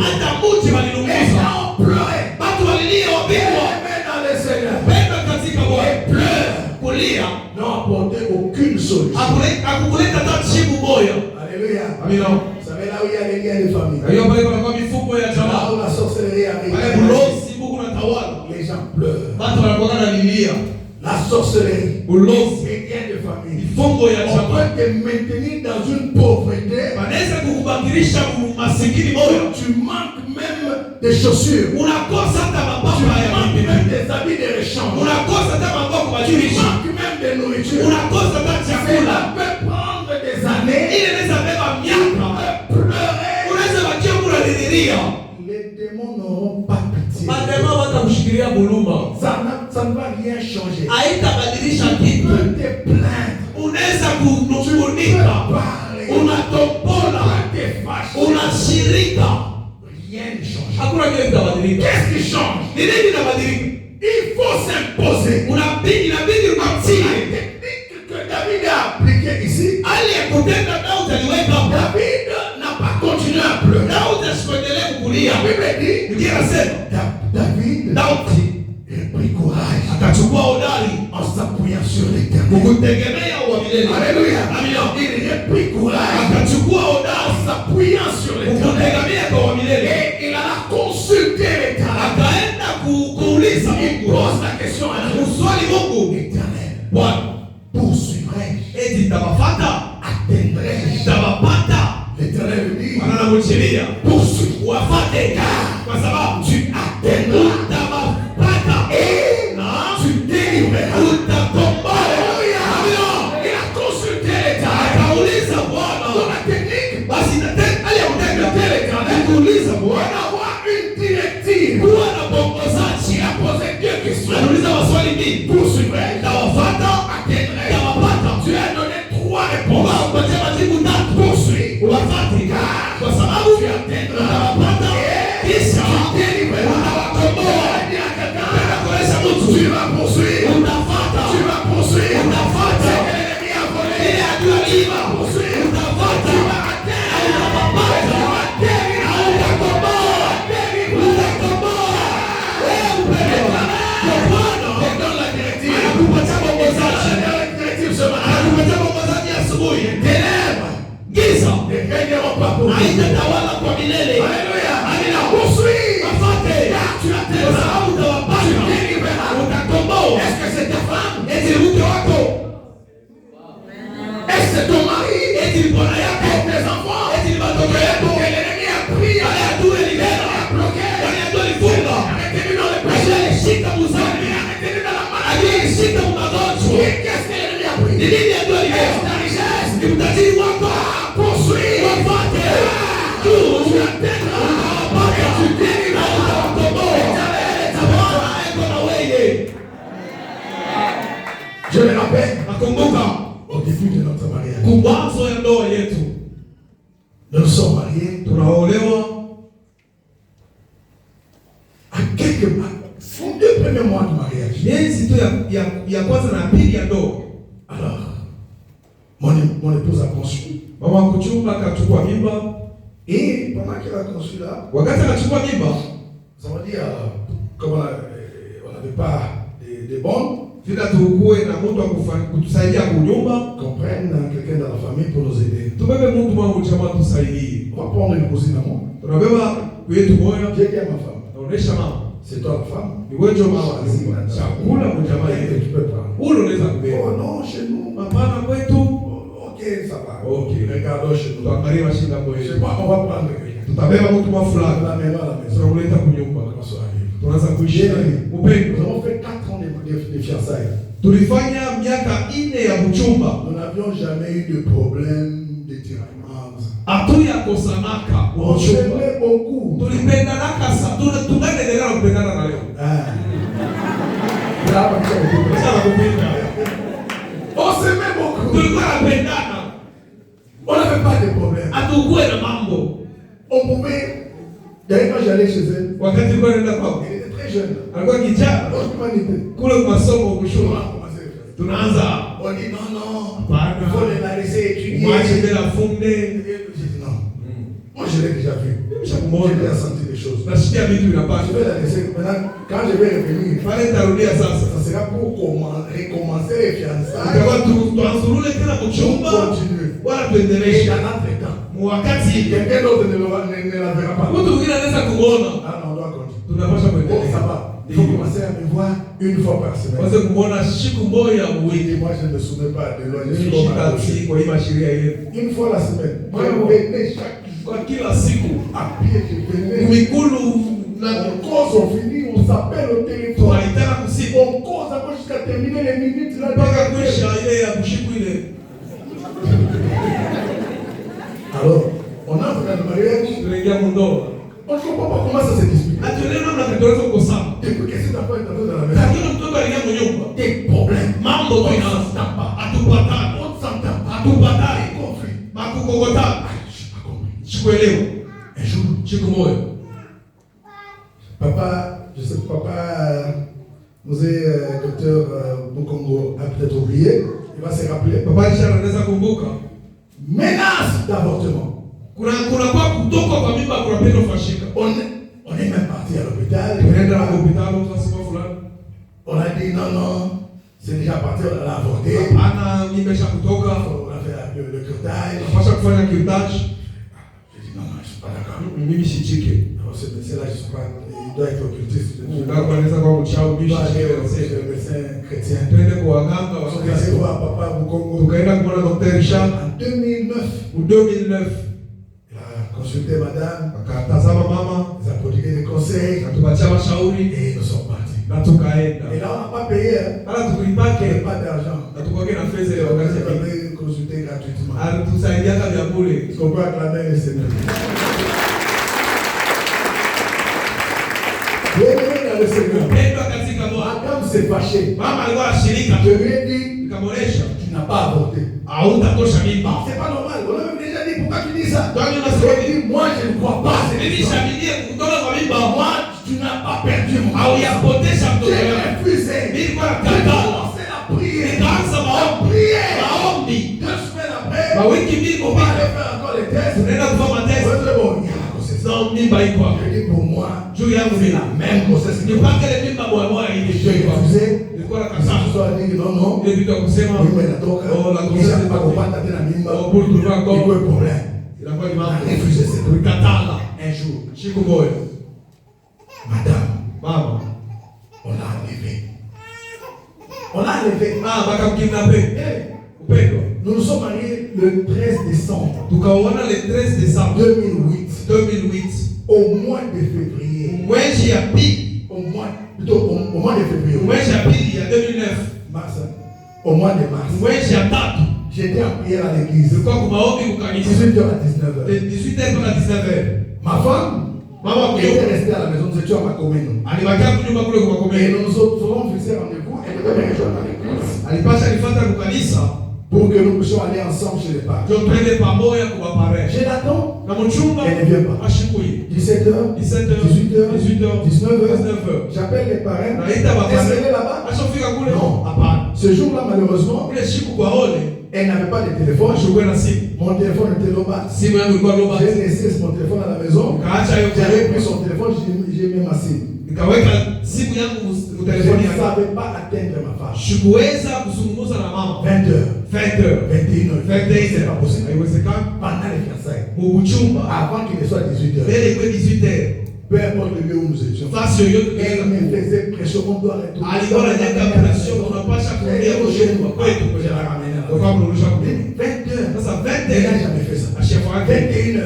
hata mji walilunguza. Les gens pleuraient. Watu walilia wapigwa. Mais dans le Seigneur. Penda katika Bwana. Et pleure. Kulia N'ont apporté aucune solution. Hakukuleta hata jibu moja. Alléluia. Amina. Vous savez là où il y a les liens de famille. Hiyo pale kuna mifuko ya Là jamaa. où la sorcellerie arrive. Pale bulozi Mungu anatawala. Les gens pleurent. Watu wanakuwa wanalilia. La sorcellerie. Bulozi. Les liens de famille. Mifuko ya On jamaa. peut te maintenir dans une pauvreté. Wanaweza kukubakilisha masikini moyo. Tu manques même des chaussures. Unakosa hata Tu mapapa ya manques bibi. même des habits de rechange. Unakosa hata mapapa Tu kubadilisha. manques même de nourriture. Unakosa hata Cela chakula. peut prendre des années. Ile inaweza beba miaka. Pleurer. Unaweza bakia kunalilia. Les démons n'auront pas pitié. Madema watakushikilia buluma. Ça ne va rien changer. Haitabadilisha Tu kitu. peux te plaindre. Unaweza Tu peux kunungunika. parler. Unatombola. Tu peux te fâcher. Unashirika. Rien ne change. Hakuna kile kitabadilika. Qu'est-ce qui change? Ni nini kinabadilika? Il faut s'imposer. Inabidi La ukatii. technique que David a appliquée ici, Hali ya kutenda Daudi aliweka hapo. David n'a pas continué à pleurer. Daudi asikuendelee kukulia. La Bible dit, Biblia inasema David Daudi prit courage akachukua hodari en s'appuyant sur l'Éternel. kukutegemea wa milele. Alléluia. Amina. Il reprit courage Akachukua en hodari s'appuyant sur l'Éternel. kukutegemea kwa wa milele. Et il alla consulter l'Éternel. Akaenda kuuliza Il Mungu. pose la question à Dieu. Uswali Mungu. Éternel, Bwana, poursuivrai-je? eti nitawapata? Atteindrai-je? Nitawapata? L'Éternel lui dit, Bwana anamwachilia. poursuis. Wafate kwa sababu Tu atteindras. utawapata. Et tu délivreras. Utakomboa. Alléluia. Amina. Il a consulté l'Éternel. Akauliza Bwana. Dans la technique, Basi hali ya kutenda l'Éternel kuuliza pour Bwana. avoir une directive. Kuwa na mwongozaji. Il a posé deux questions. Anauliza maswali mbili. Poursuivrai-je? Nitawafata? Atteindrai-je? Nitawapata? Tu as donné trois réponses. Unapatia majibu tatu. Poursuis. Uwafate. Kwa sababu Tu atteindras. utawapata. Kisha Tu délivreras. utawakomboa. Dis à quelqu'un, Penda kueleza mtu. tu vas poursuivre. Utafata. Tu vas poursuivre. Utafata. Ce que l'ennemi a volé. Ile adui aliiba. Poursuivre. Utafata. Tu vas atteindre. Utawapata. Tu vas délivrer. Utakomboa. Utakomboa. Wewe upendo. Kwa Bwana. Je donne la directive. Anakupatia mwongozaji. Je donne la directive ce matin. Anakupatia mwongozaji asubuhi. Ténèbres Giza ne régneront pas pour nous. haitatawala kwa milele. Alléluia. Amina. Poursuis. Wafate. Car tu Kwa atteindras. sababu utawapata. Tu délivreras. Utakomboa. Est-ce que c'est ta femme? Eti ni mke wako. Est-ce que c'est ton mari? Eti ni bwana yako. Et tes enfants? Eti ni watoto yako. Que l'ennemi a pris. Wale adui alibeba. Bloqué. Wale adui alifunga. Arrêtez-le dans le Adui péché. alishika muzani. Arrêtez-le dans la Adui maladie. alishika magonjwa. Et qu'est-ce que l'ennemi a Ni pris? nini adui alibeba? Ta richesse. Ni utajiri wako. Poursuis. Wafate. Tu atteindras. Utawapata. Tu délivreras. Utawakomboa. Bwana eko na wewe. Je me rappelle Nakumbuka au début de notre mariage. kumwanzo ya ndoa yetu. Nous nous sommes mariés Tunaolewa à quelques mois. Aux 2 premiers mois du mariage. miezi tu ya kwanza na pili ya ndoa. Alors, mon épouse a conçu. Mama kuchumba akachukua mimba. Et pendant qu'elle a conçu là, Wakati anachukua mimba, ça veut dire, comme on n'avait pas de bonnes, vile tukue na mtu kutusaidia kunyumba, qu'on prenne quelqu'un dans la famille pour nous aider. tubebe mtu mwangu chama tusaidie. On va prendre une cousine à moi. Tunabeba kwetu moyo, J'ai dit à ma femme, naonesha mama, c'est toi la femme. ni wewe ndio mama lazima chakula mjamaa Et yetu. tu peux prendre. Ule unaweza kubeba. Oh non, chez nous. Hapana kwetu. Ok, ça va. Ok. Regardons chez nous. Tuangalie mashinda Je sais kwetu. pas, on va prendre quelqu'un. Tutabeba mtu mwa fulani. La maison à la maison. Tunamleta kunyumba. Comment ça arrive? Tunaanza kuishi naye. Nous Upendo. avons fait 4 ans de fiançailles. Tulifanya miaka 4 ya kuchumba. Nous n'avions jamais eu de problème de tiraillement. Hatuyakosanaka. On s'aimait beaucoup. Tulipendanaka sana. Tungaendelea kupendana na leo. Là, Sana kupenda. on s'aimait beaucoup. Tulikuwa tunapendana. On n'avait pas de problème. Hatukuwe na mambo. On pouvait. D'ailleurs, quand j'allais chez elle, Wakati nilikuwa naenda kwao. elle était très jeune. Alikuwa kijana. Lorsque l'humanité. Kule kwa masomo On kushuma. a commencé à faire. Tunaanza. On dit non, non. Hapana. Il faut les la laisser étudier. Mwache bila funde. J'ai dit non. Moi, je l'ai déjà vu. J'ai déjà senti des choses. Je vais la laisser. Maintenant, quand je vais revenir, ça sera pour recommencer les fiançailles. Continuer. Et dans notre temps, quelqu'un d'autre ne la verra pas. Ah non, on doit continuer. Oh, ça va. Il faut commencer à me voir une fois par semaine. Et moi, je ne me souviens pas de loi. Une fois la semaine. Moi, je venais chaque jour. À pied, je venais. On cause, on finit, on s'appelle au téléphone. On cause encore jusqu'à terminer les minutes. Là, alors, on a fait un mariage. On ne comprend pas comment ça s'est expliqué. Depuis que cet enfant est entré dans la maison, des problèmes, on ne s'entend pas, on ne s'entend pas, des conflits. Je n'ai pas compris. Un jour, papa, je sais que papa, nous est docteur Bukongo a peut-être oublié, il va se rappeler. Menace d'avortement. On est même parti à l'hôpital. On a dit non, c'est déjà parti, on l'a avorté. On a fait le curtage. J'ai dit non, je ne suis pas d'accord. Alors ce médecin-là, je ne sais pas, il doit être occultiste. Il doit aller le médecin chrétien. On s'est voir papa Bukongo. En 2009. Consulté madame, il a prodigué des conseils et nous sommes partis. Et là on n'a pas payé, on n'a pas d'argent. On avait consulté gratuitement. Est-ce qu'on peut acclamer le Seigneur? Bienvenue dans le Seigneur. Madame s'est fâchée. Je lui ai dit, tu n'as pas avorté. C'est pas normal. On a même déjà dit, pourquoi tu dis ça? Moi je ne crois pas. Moi tu n'as pas perdu mon corps. J'ai refusé. J'ai commencé la prière. On priait. 2 semaines après, on va aller faire encore les tests. Il y a la grossesse. Je dis pour moi, c'est la même grossesse. J'ai refusé. Ce soir, il dit non. Oui, mais la grossesse pas comprendre la mimba. Il y a un problème. Il a refusé cette truc. Un jour, madame, on l'a enlevé. Nous nous sommes mariés le 13 décembre 2008. Au mois de février. Au mois de février. Mars. Au mois de mars. J'étais en prière à l'église. 18h à 19h. Ma femme était restée à la maison. Nous étions à ma commune. Et nous nous avons fixé rendez-vous. Elle devait me rejoindre à l'église pour que nous puissions aller ensemble chez les parents. Je l'attends. Elle ne vient pas. 17h, 18h, 19h. J'appelle les parents. Est-ce qu'elle est là-bas? Non. Ce jour-là, malheureusement, elle n'avait pas de téléphone. Mon téléphone était là-bas. J'ai laissé mon téléphone à la maison. J'avais pris son téléphone, j'ai mis ma SIM. Je ne savais pas atteindre ma femme. 20h, 21h. C'est pas possible. Pendant les fiançailles. Avant qu'il ne soit 18h. Peu importe le lieu où nous étions. Elle me faisait pression. On doit retourner. Elle a ramené. 20h. Elle n'a jamais fait ça. 21h.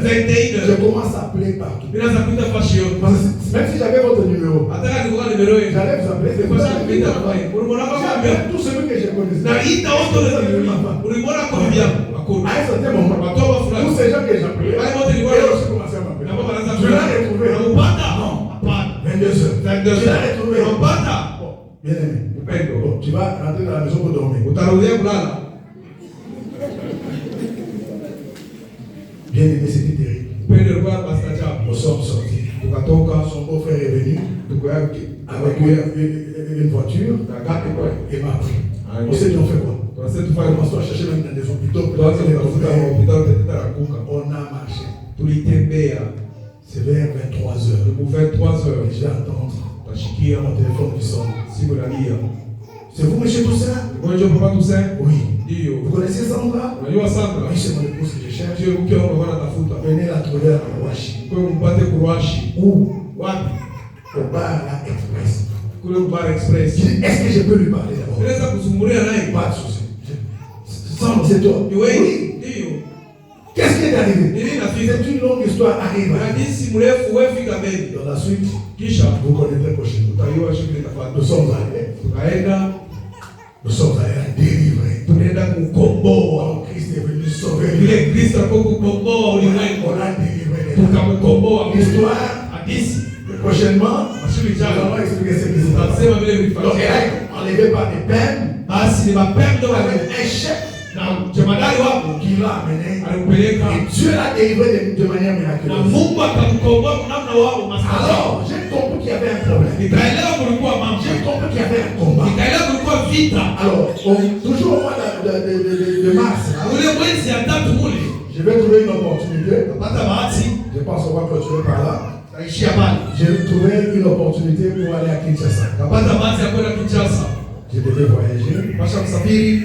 Je commence à appeler partout. Même si j'avais votre numéro, j'allais vous appeler. J'appelle tous ceux que je connaissais. À un certain moment, tous ces gens que j'appelais, ils ont commencé à m'appeler. Tu l'as retrouvé? Non. 22h. Tu l'as retrouvé? Bon, bien aimé. Bon, tu vas rentrer dans la maison pour dormir. Bien aimé, c'était terrible. Nous sommes sortis. Son beau-frère est venu avec une voiture et m'a pris. On s'est dit, on fait quoi? On commence à chercher même dans des hôpitaux. On a marché. Pour faire 3 heures. Et je vais attendre. Tashikia Mon téléphone qui sonne. Si vous l'allez. C'est vous, monsieur Toussaint? Bonjour, papa Toussaint. Oui. Dio. Vous connaissez Sandra? Unajua Sandra? Oui, c'est mon épouse que je cherche. Dieu mke wangu bwana tafuta. Venez la trouver à Kouachi. Kwa mpate kuwashi. Où? Wapi? Au bar la Express. Kule Bar Express. Est-ce que je peux lui parler d'abord? Unaweza kuzungulia naye? Pas de souci. Sandra, c'est toi? Oui. Dio. Qu'est-ce qui est arrivé? Nini nafika? C'est une longue histoire arrive. Hadithi mrefu wewe fika mbele. Dans la suite, Kisha vous connaissez prochainement. utaiwa shughuli tafadhali. Nous sommes arrivés. Tukaenda délivrés. tunaenda kukomboa. Donc Christ est venu sauver. Ile Kristo alipokukomboa ulimwengu. On a délivré les Tukamkomboa. L'histoire, Hadithi prochainement, mashughuli nous jana. allons expliquer ce qui s'est passé. Tutasema vile Donc vilifanyika. elle est enlevée par des peines Basi ni mapema ndio avec un chef na jemadari wako qui l'a amené. alikupeleka Et Dieu l'a délivré de manière na miraculeuse. Mungu akamkomboa kwa namna wao maskini. Alors, j'ai compris qu'il y avait un problème. Nikaelewa kulikuwa mambo. J'ai compris qu'il y avait un combat. Nikaelewa kulikuwa vita. Alors, toujours au mois de mars, là, Ule mwezi ya tatu mule je vais trouver une opportunité. napata bahati Je pense qu'on va clôturer par là. taishia pale. J'ai trouvé une opportunité pour aller à Kinshasa. Napata bahati ya kwenda Kinshasa. Je devais voyager. Pasha kusafiri.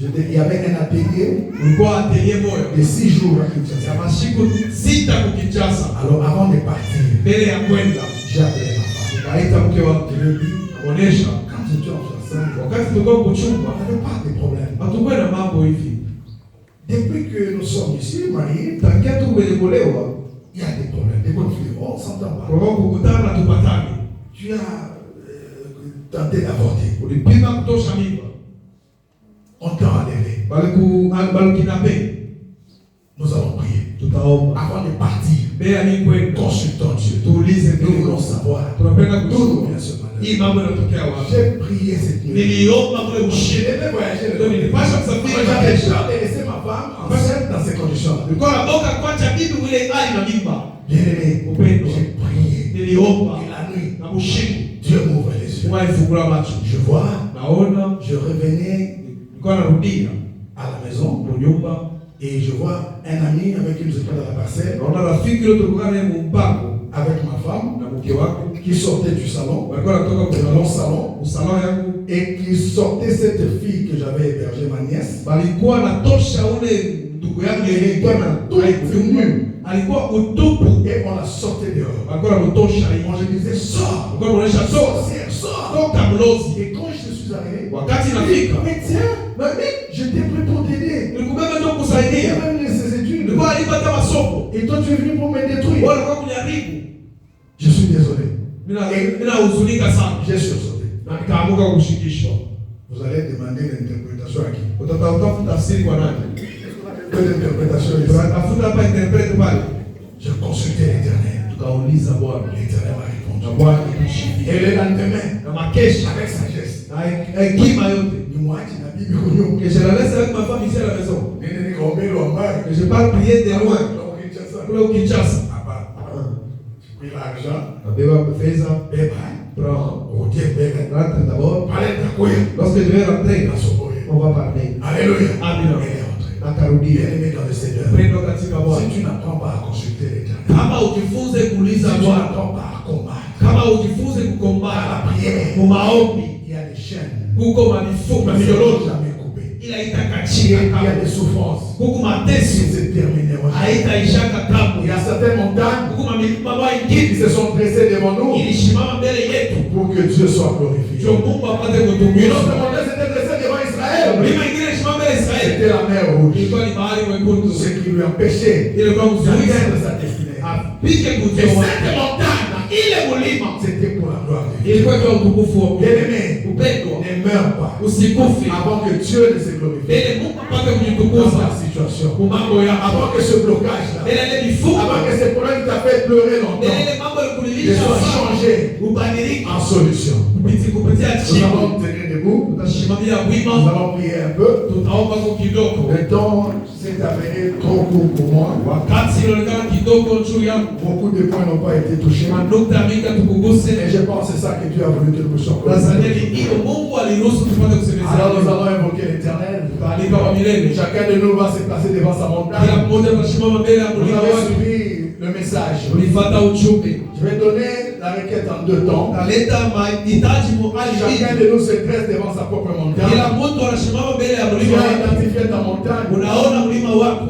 Il y avait un atelier Ulikuwa atelier moyo de 6 jours à ya Kinshasa. masiku 6 ku Kinshasa. Alors, avant de partir, Mbele ya kwenda j'ai appelé ma femme. nikaita mke wangu. Je lui ai dit, Namuonesha quand tu es enceinte, wakati tulikuwa kuchumba on n'avait pas de problème. hatukuwa na mambo hivi. Depuis que nous sommes ici, mariés, Tangia tu kuelewa il y a des problèmes, des conflits. On ne s'entend pas. kwa kukutana tupatane. Tu as tenté d'avorter. Ulipima kutosha mimba. On t'a enlevé. Balikinape. Nous allons prier. Tutaomba. Avant de partir, Mbele ni kwenda. consultons Dieu. Tuulize Nous Mungu. voulons savoir Tunapenda d'où kujua vient ce malheur. hii mambo yanatokea wapi. J'ai prié cette nuit. Niliomba kule Je ushindi. devais voyager Ndio le nilipasha kusafiri J'avais kesho. peur de laisser ma femme enceinte dans ces conditions-là. Nilikuwa naboka kuacha bibi ile hali na mimba. Bien-aimé, Upendo. j'ai prié. Niliomba Et la nuit, na ushindi. Dieu m'ouvre les yeux. Mungu alifungua macho. Je vois, Naona je revenais nilikuwa narudia à la maison kwa nyumba. et je vois un ami avec qui nous étions dans la parcelle, Naona rafiki yule tulikuwa naye mpango avec ma femme, na mke wako. qui sortait du salon, Walikuwa natoka dans kwa mon salon, usalama yangu. et qui sortait cette fille que j'avais hébergée, ma nièce. Balikuwa natosha ule ndugu yangu alikuwa na alikuwa utupu. Et on la sortait dehors. Walikuwa namtosha On lui disait, sors, walikuwa wanaonyesha soka sorcière, sors. toka mlozi. Et quand je suis arrivé, Wakati nafika mais tiens, mamie, j'étais prêt pour t'aider. nilikubeba ndio Il y kusaidia. a même ses études. Nilikuwa alipata masomo. Et toi, tu es venu pour me détruire. Wala kwa kuniharibu. Je suis désolé. Mina huzunika sana. J'ai sursauté. Na nikaamuka kushikishwa. Vous allez demander l'interprétation à qui? Utatafuta tafsiri kwa nani? Que l'interprétation est ça. Tunatafuta hapa interprete pale. Je consultais l'Éternel. Tukauliza Bwana. L'Éternel m'a Na répondu. Bwana alishikia. Et le lendemain, Na makesha avec sagesse, na hekima yote. ni moi qui n'a bibi kunyo. Que je la laisse avec ma femme ici à la maison. Nene ni kombe lo ambaye. Que je parle prier de loin. Donc, Kinshasa. Kule Kinshasa. Papa, j'ai pris l'argent. Nabeba pesa. Beba. Prends. Routier beba. Rentre d'abord. Parlez de quoi? Lorsque je vais rentrer, Dans ce boy. on va parler. Alléluia. Amina. Elle est rentrée. Nakarudia. Bien-aimé dans le Seigneur. Pendo katika Bwana. Si tu n'apprends pas à consulter l'Éternel, Kama ujifunze kuuliza si tu Bwana. n'apprends pas à combattre, Kama ujifunze à la kukombana prière, mu maombi, il y a des chaînes. kuko mabifuko Mais na ne minyororo jamais coupé. ila Il itakachika y a kama des souffrances kuko qui mateso se termineront. haitaishaka Il y kamwe. a certaines montagnes Kuko mababa qui ingine se sont dressées devant nous ilishimama mbele yetu pour que Dieu soit glorifié. ndio Mungu apate Une kutukuza. autre montagne s'était dressée devant Israël. Mlima ingine ilishimama mbele ya Israeli, C'était la mer rouge. ilikuwa ni bahari mwekundu, Ce qui lui empêchait ilikuwa mzuiza d'atteindre sa destinée. apike Et kujua cette montagne, ile mulima c'était pour la gloire de Dieu. ilikuwa kwa utukufu wa Mungu. Bien-aimé, Upendo ne meurs pas usikufe avant que Dieu ne se glorifie mbele Mungu apate dans kujitukuza ta situation. mu mambo yako, Avant que ce blocage-là, mbele ile mifuko, avant que ce problème qui t'a fait pleurer mbele longtemps, ile mambo ne yalikulilisha soit sana changé ubadilike en solution. kupitia Nous chini. allons tenir debout. Tutashimamia Nous wima, allons prier un peu. tutaomba kwa kidogo. Le temps s'est avéré trop court pour moi. Wakati inaonekana kidogo juu yangu, Beaucoup de points n'ont pas été touchés. manukta mingi tukuguse. Et je pense que c'est ça que Dieu a voulu que nous puissions Tanzania connaître. ni hiyo Mungu aliruhusu tupate kusemezana. Alors nous allons invoquer l'Éternel. Tutaandika kwa milele. Chacun de nous va se placer devant sa Kila montagne. mmoja atashimama mbele ya Vous mlima avez wake. suivi le message. Ulifuata ujumbe. Je vais donner la requête en 2 temps. Chacun de nous se dresse devant sa propre montagne. Tu vas identifier ta montagne.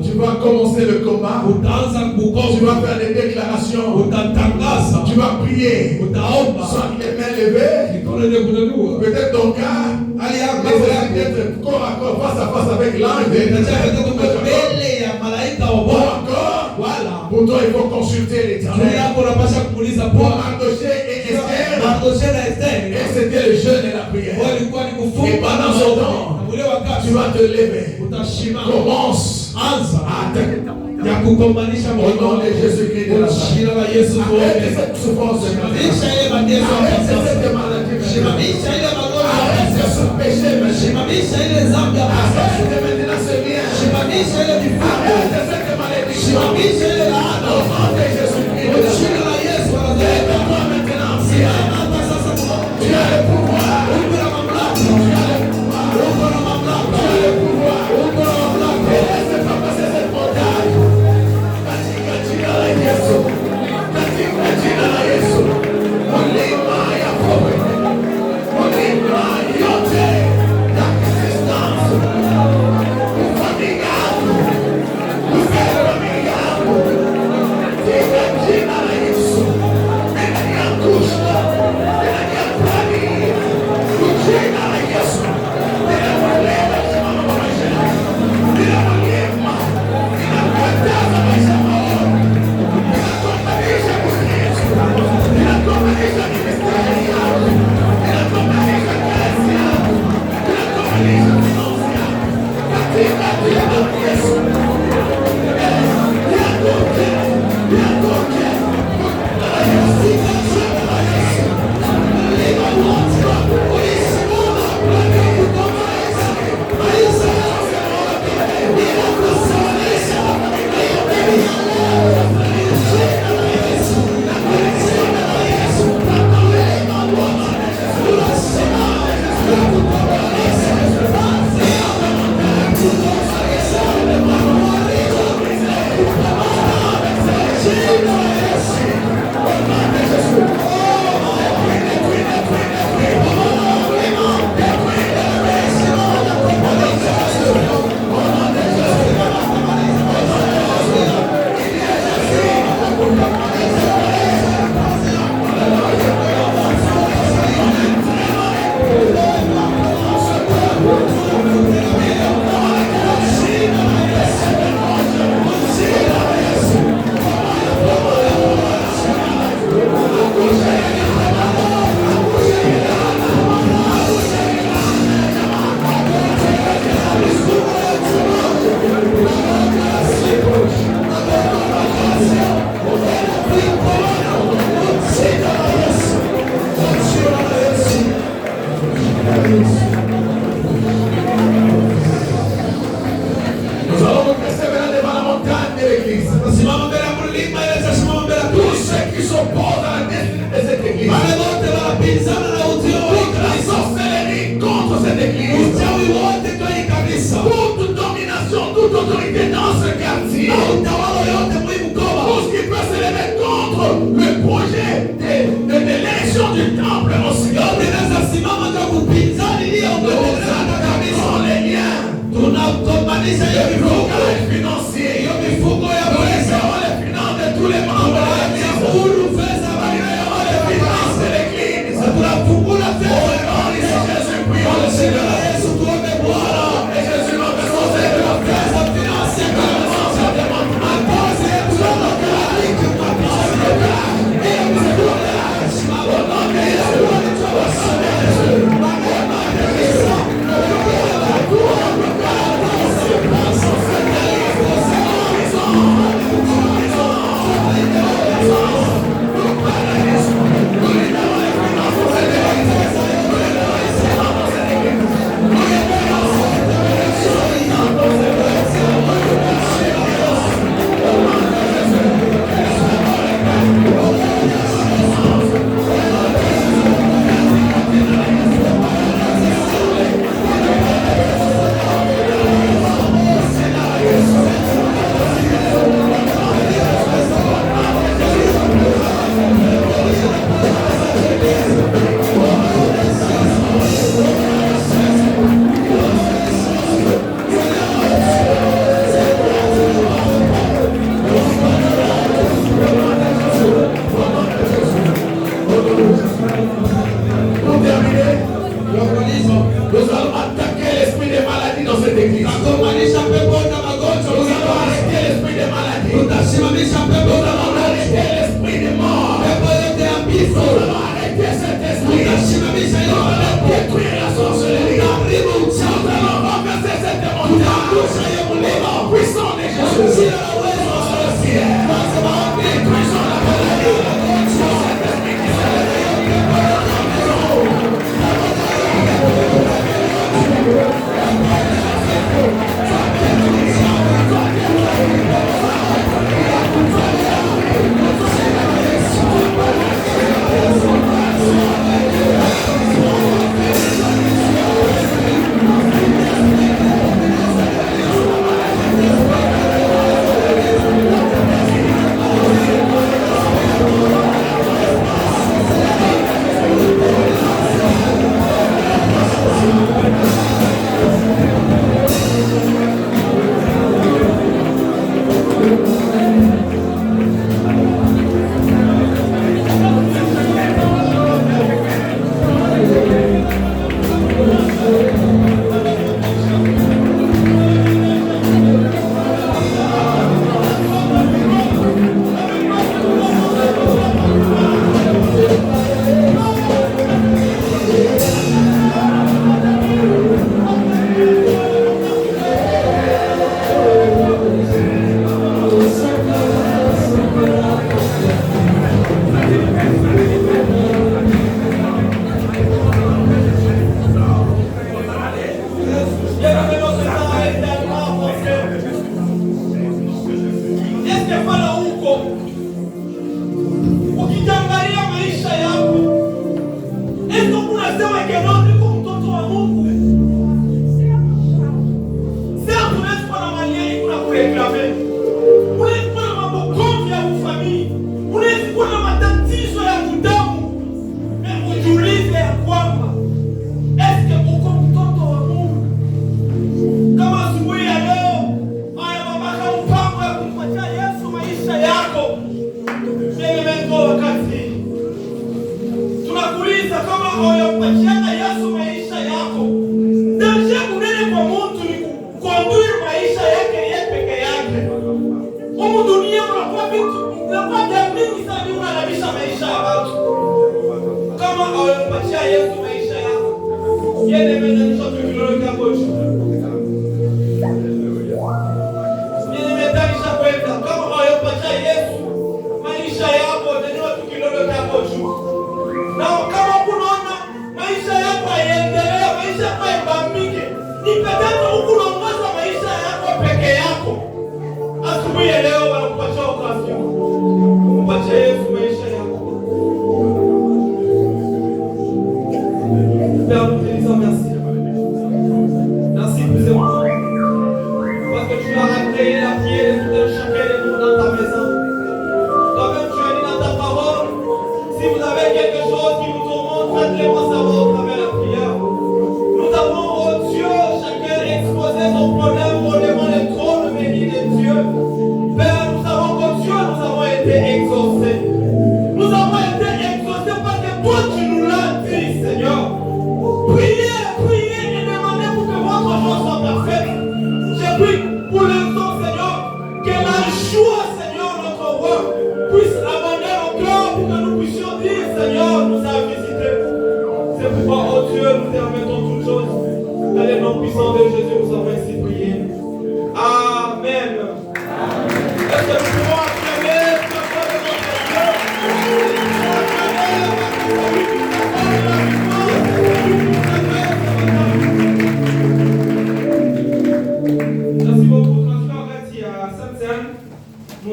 Tu vas commencer le combat. Tu vas faire des déclarations. Tu vas prier. Soit les mains levées. Peut-être ton cas. Peut-être corps à corps, face à face avec l'ange. Pour toi, il faut consulter l'Éternel. Pour Mardochée et Esther, et c'était le jeûne et la prière. Et pendant ce temps, tu vas te lever. Commence à attaquer ta montagne. Au nom de Jésus-Christ de Nazareth. Arrête cette souffrance. Arrête cette maladie. Arrête ce péché. Arrête maintenant ce lien. Arrête cette malédiction. Au nom de Jésus-Christ de Nazareth. Lève-toi maintenant. Tu as le pouvoir. Tu as le pouvoir. Tu as le pouvoir. Et laisse pas passer cette montagne. Katika la Yesu. Katika la Yesu. Mulima ya powe. Mulima yote ya existence. Ufamigado. tutasimamisha pepo za mauti, l'esprit de mort, pepo yote ya kifo, arrêter cet esprit, tutasimamisha hiyo pepo, détruire la sorcellerie, haribu uchawi, renverser cette montagne, tutangusha hiyo mlima, puissant de Jésus, jina la uwezo wa sorcier, détruisons la maladie, cet esprit qui se réveille,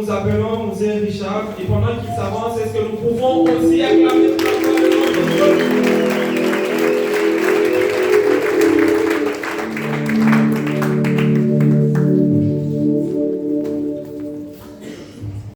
nous appelons Mzee Richard et pendant qu'il s'avance, est-ce que nous pouvons